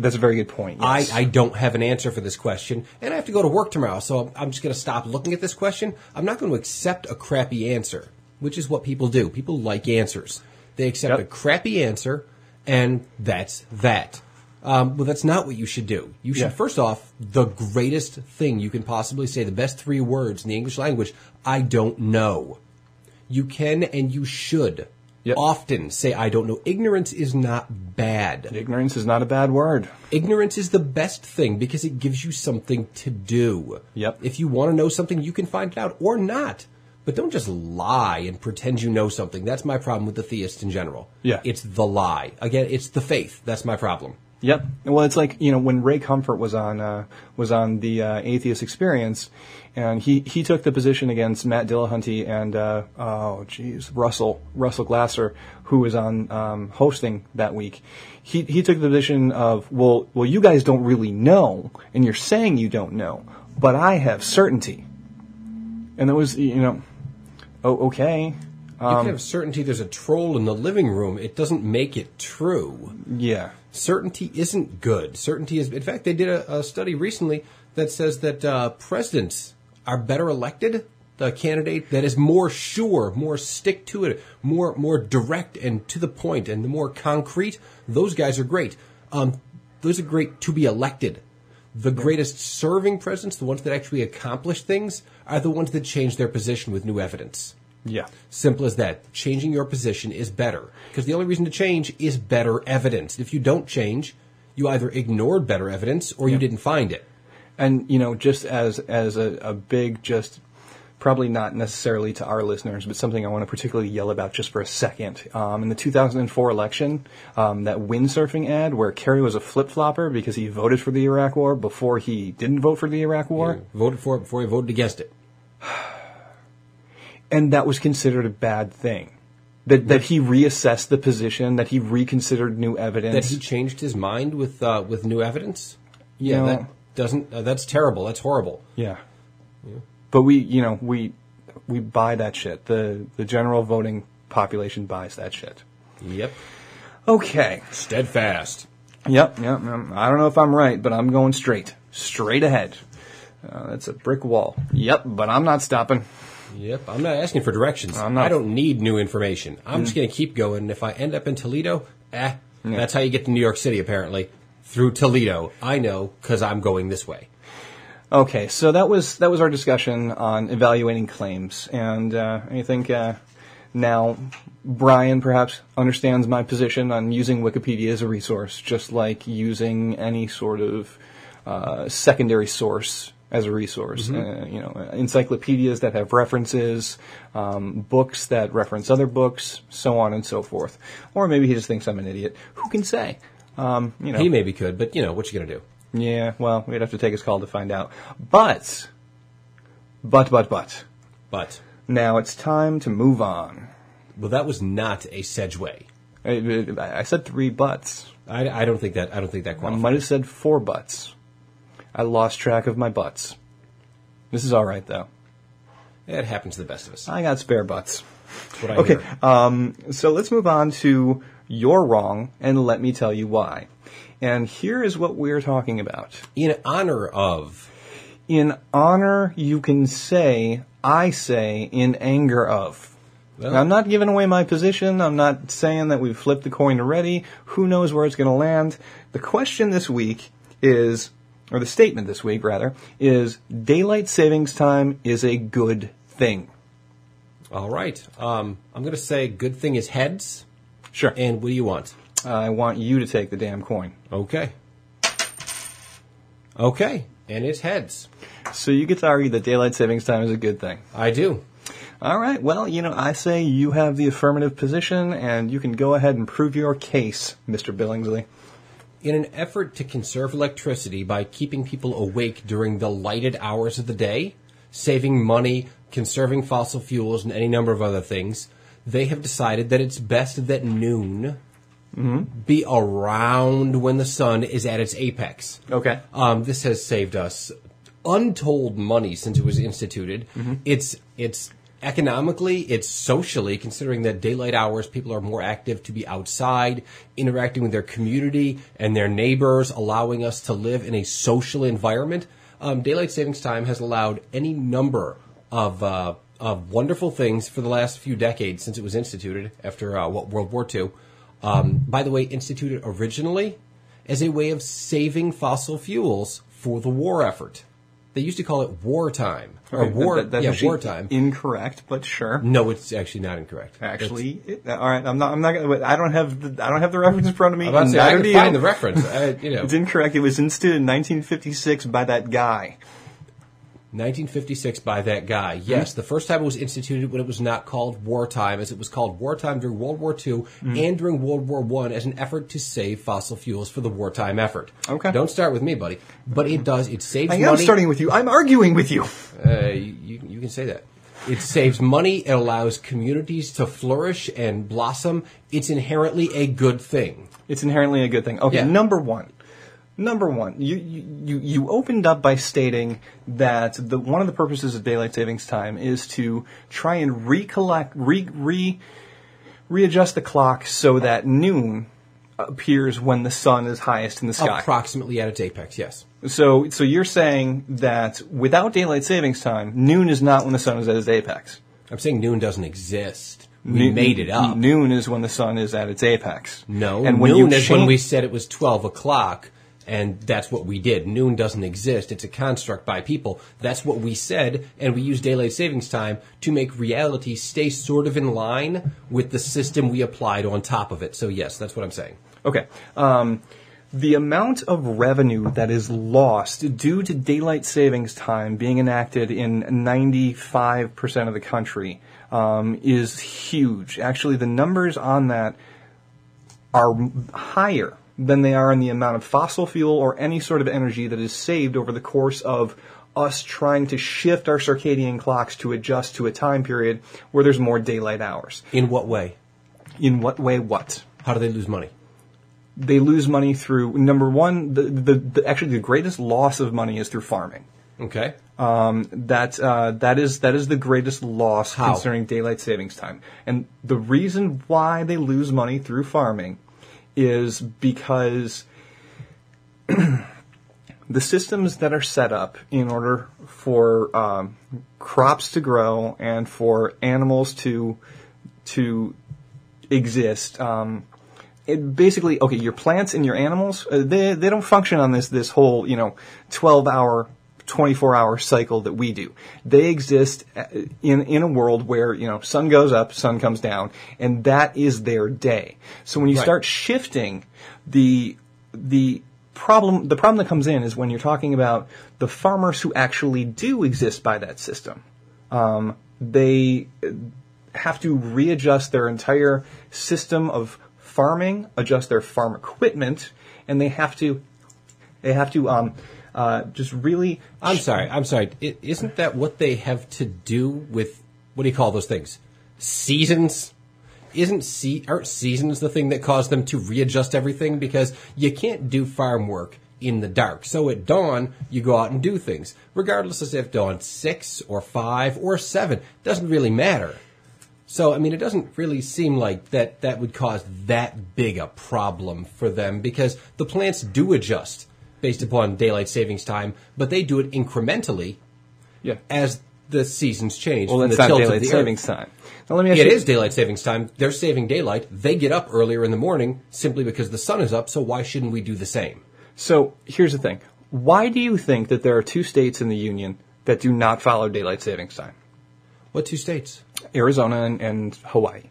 That's a very good point. Yes. I don't have an answer for this question, and I have to go to work tomorrow, so I'm just going to stop looking at this question. I'm not going to accept a crappy answer, which is what people do. People like answers. They accept a crappy answer, and that's that. Well, that's not what you should do. You should, first off, the greatest thing you can possibly say, the best 3 words in the English language, I don't know. You can and you should often say, I don't know. Ignorance is not bad. Ignorance is not a bad word. Ignorance is the best thing because it gives you something to do. Yep. If you want to know something, you can find it out or not. But don't just lie and pretend you know something. That's my problem with the theists in general. Yeah. It's the lie. Again, it's the faith. That's my problem. Yep. Well, it's like, when Ray Comfort was on the Atheist Experience, and he took the position against Matt Dillahunty and Russell Glasser, who was on hosting that week. He took the position of, well, you guys don't really know, and you're saying you don't know, but I have certainty. And that was, okay. You can have certainty there's a troll in the living room. It doesn't make it true. Yeah. Certainty isn't good. Certainty is... In fact, they did a study recently that says that presidents are better elected candidate that is more sure, more stick to it, more direct and to the point, and the more concrete, those guys are great. Those are great to be elected. The greatest serving presidents, the ones that actually accomplish things, are the ones that change their position with new evidence. Yeah. Simple as that. Changing your position is better. Because the only reason to change is better evidence. If you don't change, you either ignored better evidence or you didn't find it. And, just as a big, just probably not necessarily to our listeners, but something I want to particularly yell about just for a second. In the 2004 election, that windsurfing ad where Kerry was a flip-flopper because he voted for the Iraq War before he didn't vote for the Iraq War. He voted for it before he voted against it. And that was considered a bad thing. That he reassessed the position, that he reconsidered new evidence. That he changed his mind with new evidence? Yeah, that's terrible. That's horrible. Yeah. But we buy that shit. The general voting population buys that shit. Yep. Okay. Steadfast. Yep. I don't know if I'm right, but I'm going straight ahead. That's a brick wall. Yep, but I'm not stopping. Yep, I'm not asking for directions. I don't need new information. I'm just going to keep going. And if I end up in Toledo, that's how you get to New York City, apparently. Through Toledo. I know, because I'm going this way. Okay, so that was our discussion on evaluating claims. And I think now Brian perhaps understands my position on using Wikipedia as a resource, just like using any sort of secondary source as a resource. Encyclopedias that have references, books that reference other books, so on and so forth. Or maybe he just thinks I'm an idiot. Who can say? He maybe could, but what you going to do? Yeah, well, we'd have to take his call to find out. But. Now it's time to move on. Well, that was not a segue. I said 3 buts. I don't think that qualifies. I might have said 4 buts. I lost track of my butts. This is all right, though. It happens to the best of us. I got spare butts. That's what I hear. So let's move on to You're Wrong, and let me tell you why. And here is what we're talking about. In honor of. In honor, you can say, I say, in anger of. Well, now, I'm not giving away my position. I'm not saying that we've flipped the coin already. Who knows where it's going to land? The question this week is, or the statement this week, rather, is daylight savings time is a good thing. All right. I'm going to say good thing is heads. Sure. And what do you want? I want you to take the damn coin. Okay. And it's heads. So you get to argue that daylight savings time is a good thing. I do. All right. Well, I say you have the affirmative position, and you can go ahead and prove your case, Mr. Billingsley. In an effort to conserve electricity by keeping people awake during the lighted hours of the day, saving money, conserving fossil fuels, and any number of other things, they have decided that it's best that noon be around when the sun is at its apex. Okay. This has saved us untold money since it was instituted. It's economically, it's socially, considering that daylight hours, people are more active to be outside, interacting with their community and their neighbors, allowing us to live in a social environment. Daylight savings time has allowed any number of wonderful things for the last few decades since it was instituted after World War II. By the way, instituted originally as a way of saving fossil fuels for the war effort. They used to call it wartime. Or That's wartime. Incorrect, but sure. No, it's actually not incorrect. Actually, all right. I'm not gonna. I don't have the reference in front of me. I'm about to say, I can find the reference. It's incorrect. It was instituted in 1956 by that guy. 1956 by that guy. Yes, the first time it was instituted when it was not called wartime, as it was called wartime during World War II and during World War I as an effort to save fossil fuels for the wartime effort. Okay. Don't start with me, buddy. But it does. It saves money. I'm starting with you. I'm arguing with you. You can say that. It saves money. It allows communities to flourish and blossom. It's inherently a good thing. It's inherently a good thing. Okay, Yeah. Number one, you opened up by stating that one of the purposes of daylight savings time is to try and readjust the clock so that noon appears when the sun is highest in the sky. Approximately at its apex, yes. So you're saying that without daylight savings time, noon is not when the sun is at its apex. I'm saying noon doesn't exist. We made it up. Noon is when the sun is at its apex. No, and when noon is when we said it was 12 o'clock, and that's what we did. Noon doesn't exist. It's a construct by people. That's what we said, and we use daylight savings time to make reality stay sort of in line with the system we applied on top of it. So yes, that's what I'm saying. Okay. The amount of revenue that is lost due to daylight savings time being enacted in 95% of the country is huge. Actually, the numbers on that are higher than they are in the amount of fossil fuel or any sort of energy that is saved over the course of us trying to shift our circadian clocks to adjust to a time period where there's more daylight hours. In what way? In what way what? How do they lose money? They lose money through, number one, actually the greatest loss of money is through farming. Okay. That is the greatest loss How? concerning daylight savings time. And the reason why they lose money through farming is because the systems that are set up in order for crops to grow and for animals to exist, it basically, okay, your plants and your animals, they don't function on this whole 12-hour, 24-hour cycle that we do. They exist in a world where sun goes up, sun comes down, and that is their day. So when you start shifting the problem that comes in is when you're talking about the farmers who actually do exist by that system. They have to readjust their entire system of farming, adjust their farm equipment, and they have to just really. I'm sorry. Isn't that what they have to do with, what do you call those things? Seasons? Aren't seasons the thing that caused them to readjust everything? Because you can't do farm work in the dark. So at dawn, you go out and do things. Regardless of if dawn 6 or 5 or 7, doesn't really matter. So, I mean, it doesn't really seem like that would cause that big a problem for them, because the plants do adjust based upon daylight savings time, but they do it incrementally as the seasons change. Well, that's not daylight savings time. Now, let me ask you. It you, is daylight savings time. They're saving daylight. They get up earlier in the morning simply because the sun is up, so why shouldn't we do the same? So, here's the thing. Why do you think that there are 2 states in the Union that do not follow daylight savings time? What 2 states? Arizona and Hawaii.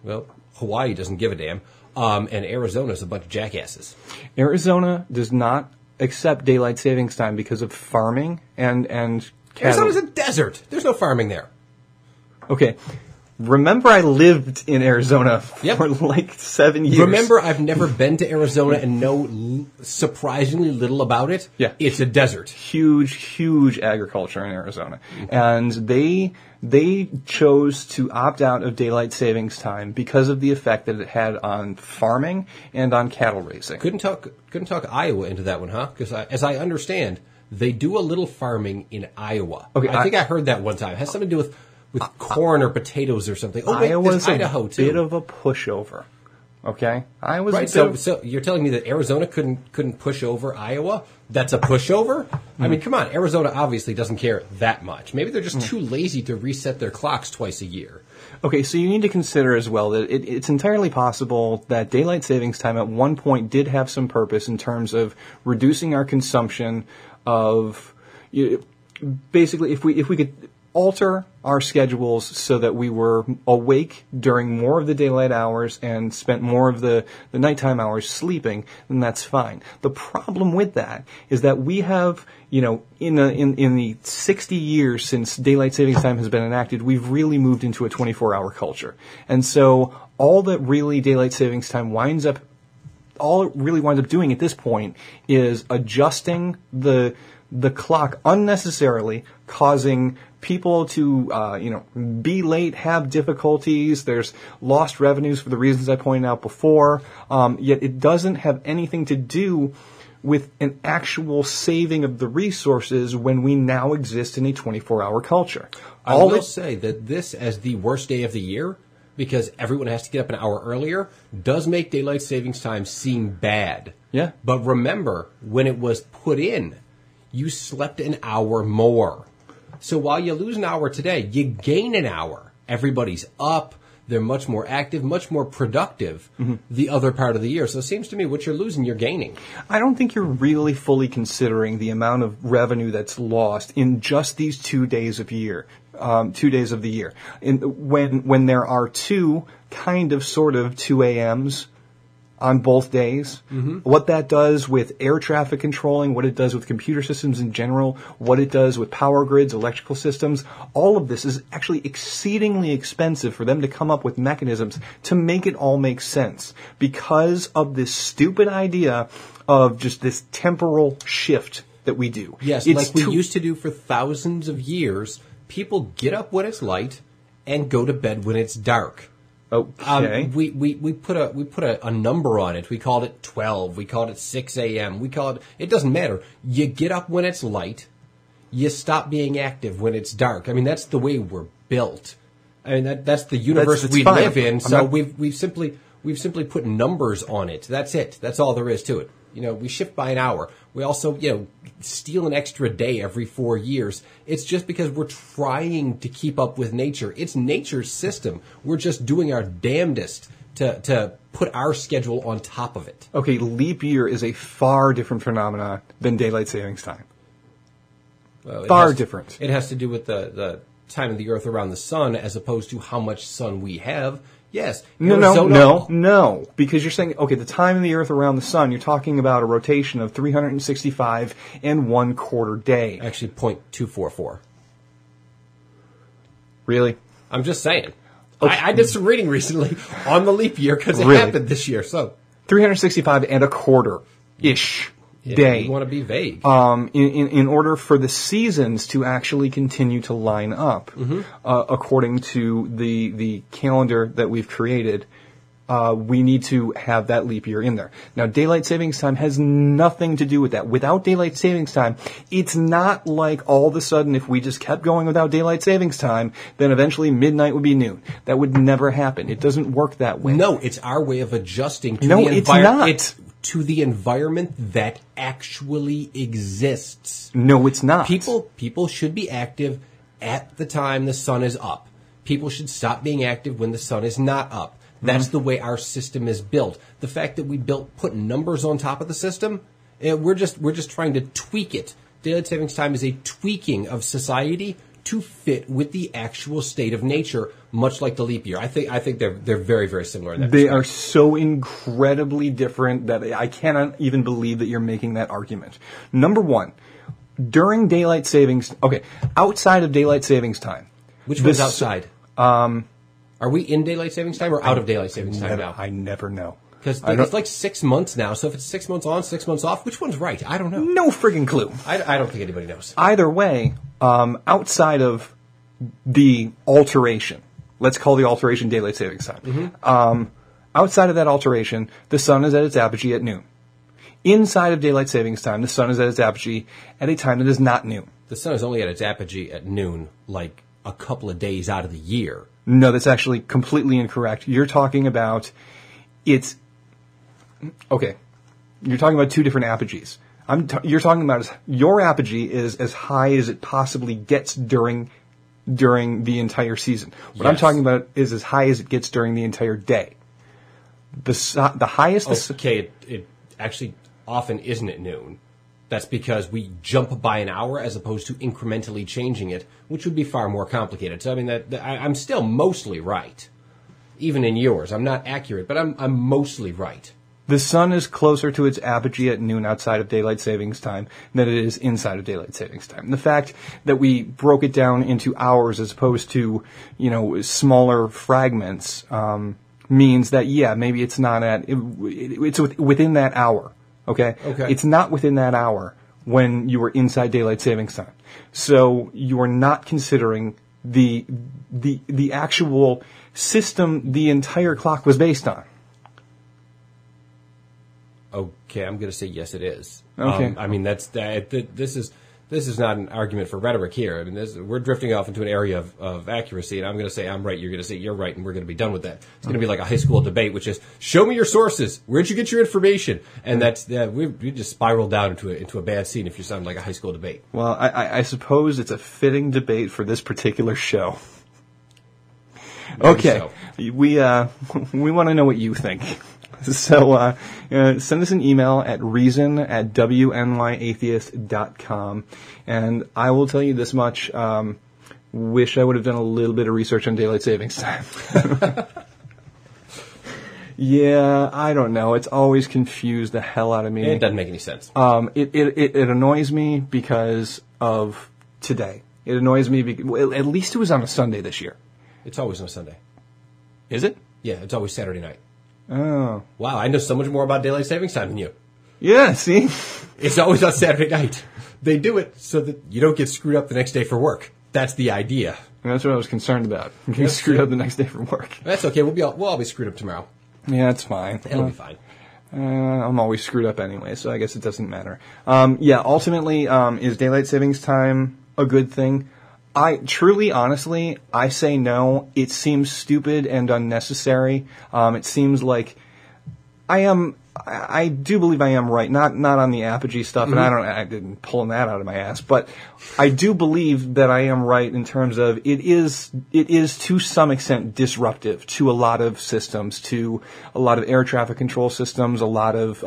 Well, Hawaii doesn't give a damn, and Arizona's a bunch of jackasses. Arizona does not accept daylight savings time because of farming and cattle. Arizona's a desert. There's no farming there. Okay. Remember, I lived in Arizona for like 7 years. Remember, I've never been to Arizona and know surprisingly little about it. Yeah. It's a desert. Huge agriculture in Arizona. And they chose to opt out of daylight savings time because of the effect that it had on farming and on cattle raising. Couldn't talk Iowa into that one, huh? Because as I understand, they do a little farming in Iowa. Okay, I think I heard that one time. It has something to do with corn or potatoes or something. Oh, wait, Iowa's Idaho a too. Bit of a pushover. Okay, Iowa's right. So you're telling me that Arizona couldn't push over Iowa? That's a pushover? I mean, come on. Arizona obviously doesn't care that much. Maybe they're just too lazy to reset their clocks twice a year. Okay, so you need to consider as well that it's entirely possible that daylight savings time at one point did have some purpose in terms of reducing our consumption of. Basically, if we could alter our schedules so that we were awake during more of the daylight hours and spent more of the nighttime hours sleeping, then that's fine. The problem with that is that we have, in the 60 years since daylight savings time has been enacted, we've really moved into a 24-hour culture. And so all that really daylight savings time winds up doing at this point is adjusting the clock unnecessarily, causing people to, be late, have difficulties. There's lost revenues for the reasons I pointed out before. Yet it doesn't have anything to do with an actual saving of the resources when we now exist in a 24-hour culture. I will say that this, as the worst day of the year, because everyone has to get up an hour earlier does make daylight savings time seem bad. Yeah. But remember, when it was put in, you slept an hour more. So while you lose an hour today, you gain an hour. Everybody's up. They're much more active, much more productive the other part of the year. So it seems to me what you're losing, you're gaining. I don't think you're really fully considering the amount of revenue that's lost in just these 2 days of year, 2 days of the year. When there are two kind of sort of 2 a.m.s on both days, what that does with air traffic controlling, what it does with computer systems in general, what it does with power grids, electrical systems, all of this is actually exceedingly expensive for them to come up with mechanisms to make it all make sense because of this stupid idea of just this temporal shift that we do. Yes, like we used to do for thousands of years. People get up when it's light and go to bed when it's dark. Okay. We put a number on it. We called it 12. We called it 6 a.m. It doesn't matter. You get up when it's light. You stop being active when it's dark. I mean, that's the way we're built. I mean, that's the universe we live in. So we've simply put numbers on it. That's it. That's all there is to it. You know, we shift by an hour. We also, steal an extra day every 4 years. It's just because we're trying to keep up with nature. It's nature's system. We're just doing our damnedest to put our schedule on top of it. Okay, leap year is a far different phenomenon than daylight savings time. Far different. It has to do with the time of the Earth around the sun as opposed to how much sun we have. Yes. No. Because you're saying, okay, the time of the Earth around the sun, you're talking about a rotation of 365 and 1/4 day. Actually, 0.244. Really? I'm just saying. Okay. I did some reading recently on the leap year because it happened this year. So 365 and 1/4-ish day. You want to be vague. In order for the seasons to actually continue to line up, according to the calendar that we've created, we need to have that leap year in there. Now, daylight savings time has nothing to do with that. Without daylight savings time, it's not like all of a sudden if we just kept going without daylight savings time, then eventually midnight would be noon. That would never happen. It doesn't work that way. No, it's our way of adjusting to the environment. It's not. It's to the environment that actually exists. No, it's not. People should be active at the time the sun is up. People should stop being active when the sun is not up. That's the way our system is built. The fact that we put numbers on top of the system, we're just trying to tweak it. Daylight savings time is a tweaking of society to fit with the actual state of nature, much like the leap year. I think they're very, very similar in that They respect. are so incredibly different that I cannot even believe that you're making that argument. Number one, during daylight savings, outside of daylight savings time. Which one's outside? Are we in daylight savings time or out of daylight savings time now? I never know. Because it's like 6 months now, so if it's 6 months on, 6 months off, which one's right? I don't know. No friggin' clue. I don't think anybody knows. Either way, outside of the alteration, let's call the alteration daylight savings time. Outside of that alteration, the sun is at its apogee at noon. Inside of daylight savings time, the sun is at its apogee at a time that is not noon. The sun is only at its apogee at noon, like a couple of days out of the year. No, that's actually completely incorrect. You're talking about you're talking about two different apogees. You're talking about your apogee is as high as it possibly gets during the entire season. What I'm talking about is as high as it gets during the entire day. The highest. It actually often isn't at noon. That's because we jump by an hour as opposed to incrementally changing it, which would be far more complicated. So I mean, I'm still mostly right, even in yours. I'm not accurate, but I'm mostly right. The sun is closer to its apogee at noon outside of daylight savings time than it is inside of daylight savings time. The fact that we broke it down into hours as opposed to, smaller fragments, means that, maybe it's not it's within that hour. Okay? It's not within that hour when you were inside daylight savings time. So you are not considering the actual system the entire clock was based on. Okay, I'm going to say yes, it is. Okay. I mean, this this is not an argument for rhetoric here. I mean, we're drifting off into an area of accuracy, and I'm going to say I'm right, you're going to say you're right, and we're going to be done with that. It's going to be like a high school debate, which is, show me your sources. Where'd you get your information? And that's we just spiraled down into a bad scene if you sound like a high school debate. Well, I suppose it's a fitting debate for this particular show. Okay, So. we want to know what you think. So send us an email at reason@wnyatheist.com, and I will tell you this much: wish I would have done a little bit of research on daylight savings time. Yeah, I don't know. It's always confused the hell out of me. It doesn't make any sense. It annoys me because of today. It annoys me because, at least it was on a Sunday this year. It's always on a Sunday. Is it? Yeah, it's always Saturday night. Oh. Wow, I know so much more about daylight savings time than you. Yeah, see? It's always on Saturday night. They do it so that you don't get screwed up the next day for work. That's the idea. And that's what I was concerned about. Getting screwed up the next day from work. That's okay. We'll all be screwed up tomorrow. Yeah, that's fine. It'll be fine. I'm always screwed up anyway, so I guess it doesn't matter. Yeah, ultimately, is daylight savings time a good thing? Honestly, I say no. It seems stupid and unnecessary. It seems like I do believe I am right. Not on the apogee stuff, and I didn't pulling that out of my ass, but I do believe that I am right in terms of it is to some extent disruptive to a lot of systems, to a lot of air traffic control systems, a lot of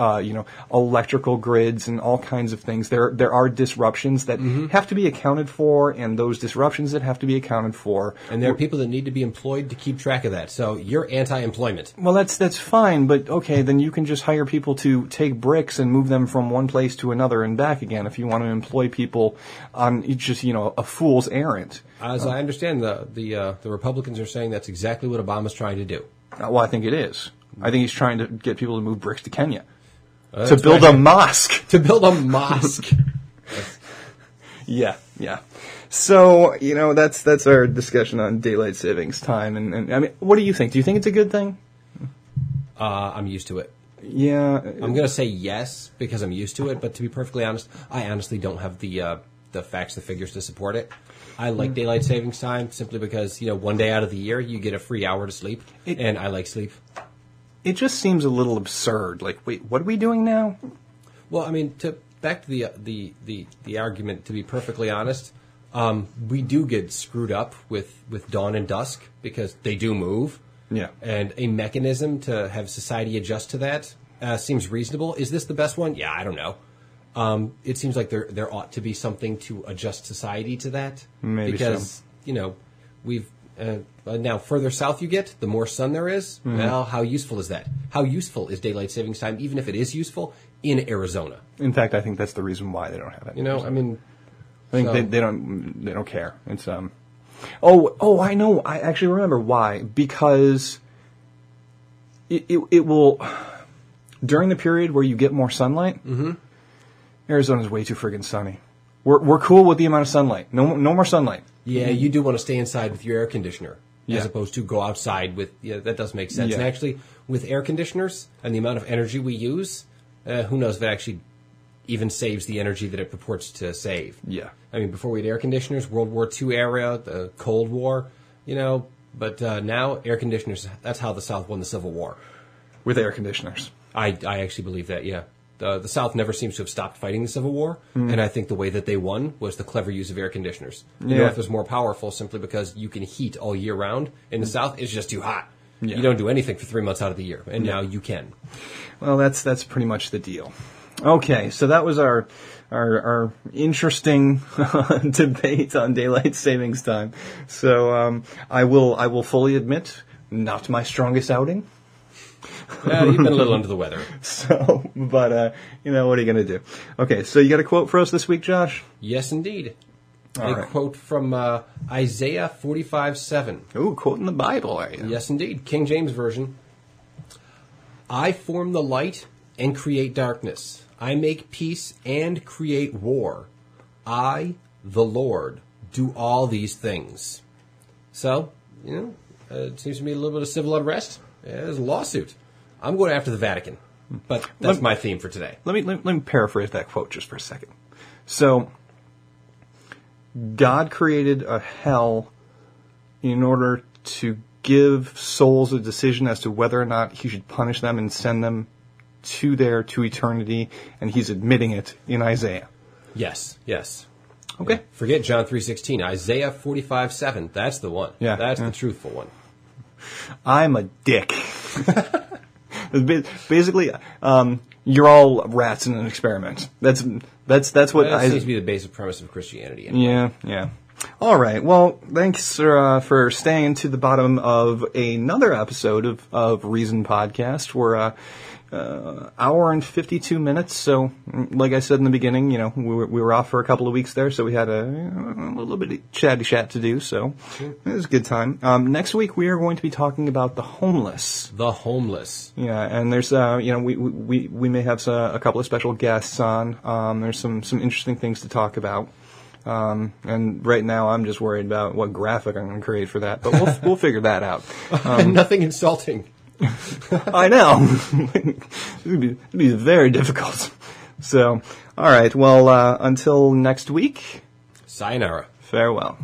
electrical grids and all kinds of things. There are disruptions that have to be accounted for, and those disruptions that have to be accounted for. And there are people that need to be employed to keep track of that. So you're anti-employment. Well, that's fine, but okay, then you can just hire people to take bricks and move them from one place to another and back again if you want to employ people on just, a fool's errand. As I understand, the Republicans are saying that's exactly what Obama's trying to do. Well, I think it is. I think he's trying to get people to move bricks to Kenya. To build a mosque. To build a mosque. Yeah. So, that's our discussion on daylight savings time. And I mean, what do you think? Do you think it's a good thing? I'm used to it. Yeah. I'm going to say yes because I'm used to it, but to be perfectly honest, I honestly don't have the facts, the figures to support it. I like daylight savings time simply because, one day out of the year you get a free hour to sleep, and I like sleep. It just seems a little absurd. Like, wait, what are we doing now? Well, I mean, back to the argument, to be perfectly honest, we do get screwed up with dawn and dusk because they do move. Yeah. And a mechanism to have society adjust to that seems reasonable. Is this the best one? Yeah, I don't know. It seems like there ought to be something to adjust society to that. Maybe because, we've now further south you get, the more sun there is. Mm-hmm. Well, how useful is that? How useful is daylight savings time, even if it is useful, in Arizona? In fact, I think that's the reason why they don't have it. I think they don't care. It's Oh, I know. I actually remember why. Because it will, during the period where you get more sunlight, Arizona's way too friggin' sunny. We're cool with the amount of sunlight. No more sunlight. Yeah, you do want to stay inside with your air conditioner as opposed to go outside with. Yeah, that does make sense. Yeah. And actually, with air conditioners and the amount of energy we use, who knows if it actually even saves the energy that it purports to save. Yeah. I mean, before we had air conditioners, World War II era, the Cold War, but now air conditioners, that's how the South won the Civil War. With air conditioners. I actually believe that, yeah. The South never seems to have stopped fighting the Civil War, and I think the way that they won was the clever use of air conditioners. The North was more powerful simply because you can heat all year round. In the South, it's just too hot. Yeah. You don't do anything for 3 months out of the year, and now you can. Well, that's pretty much the deal. Okay, so that was our interesting debate on daylight savings time. So I will fully admit, not my strongest outing. You've been a little under the weather. So, but what are you going to do? Okay, so you got a quote for us this week, Josh? Yes, indeed. All a right. quote from Isaiah 45:7. Ooh, quoting the Bible, are you? Yes, indeed. King James Version. I form the light and create darkness. I make peace and create war. I, the Lord, do all these things. So, it seems to me a little bit of civil unrest. Yeah, there's a lawsuit. I'm going after the Vatican. But that's my theme for today. Let me paraphrase that quote just for a second. So, God created a hell in order to give souls a decision as to whether or not he should punish them and send them to eternity, and he's admitting it in Isaiah. Yes. Okay. Yeah. Forget John 3:16. Isaiah 45:7. That's the one. Yeah. That's the truthful one. I'm a dick. Basically, you're all rats in an experiment. That's what That seems to be the basic premise of Christianity. Anyway. Yeah. All right. Well, thanks for staying to the bottom of another episode of Reason Podcast. We're hour and 52 minutes. So, like I said in the beginning, we were off for a couple of weeks there, so we had a little bit of chatty chat to do. So it was a good time. Next week we are going to be talking about the homeless. The homeless. Yeah, and there's we may have a couple of special guests on. There's some interesting things to talk about. And right now I'm just worried about what graphic I'm going to create for that, but we'll figure that out. Nothing insulting. I know. It'd be very difficult. So, all right. Well, until next week. Sayonara. Farewell.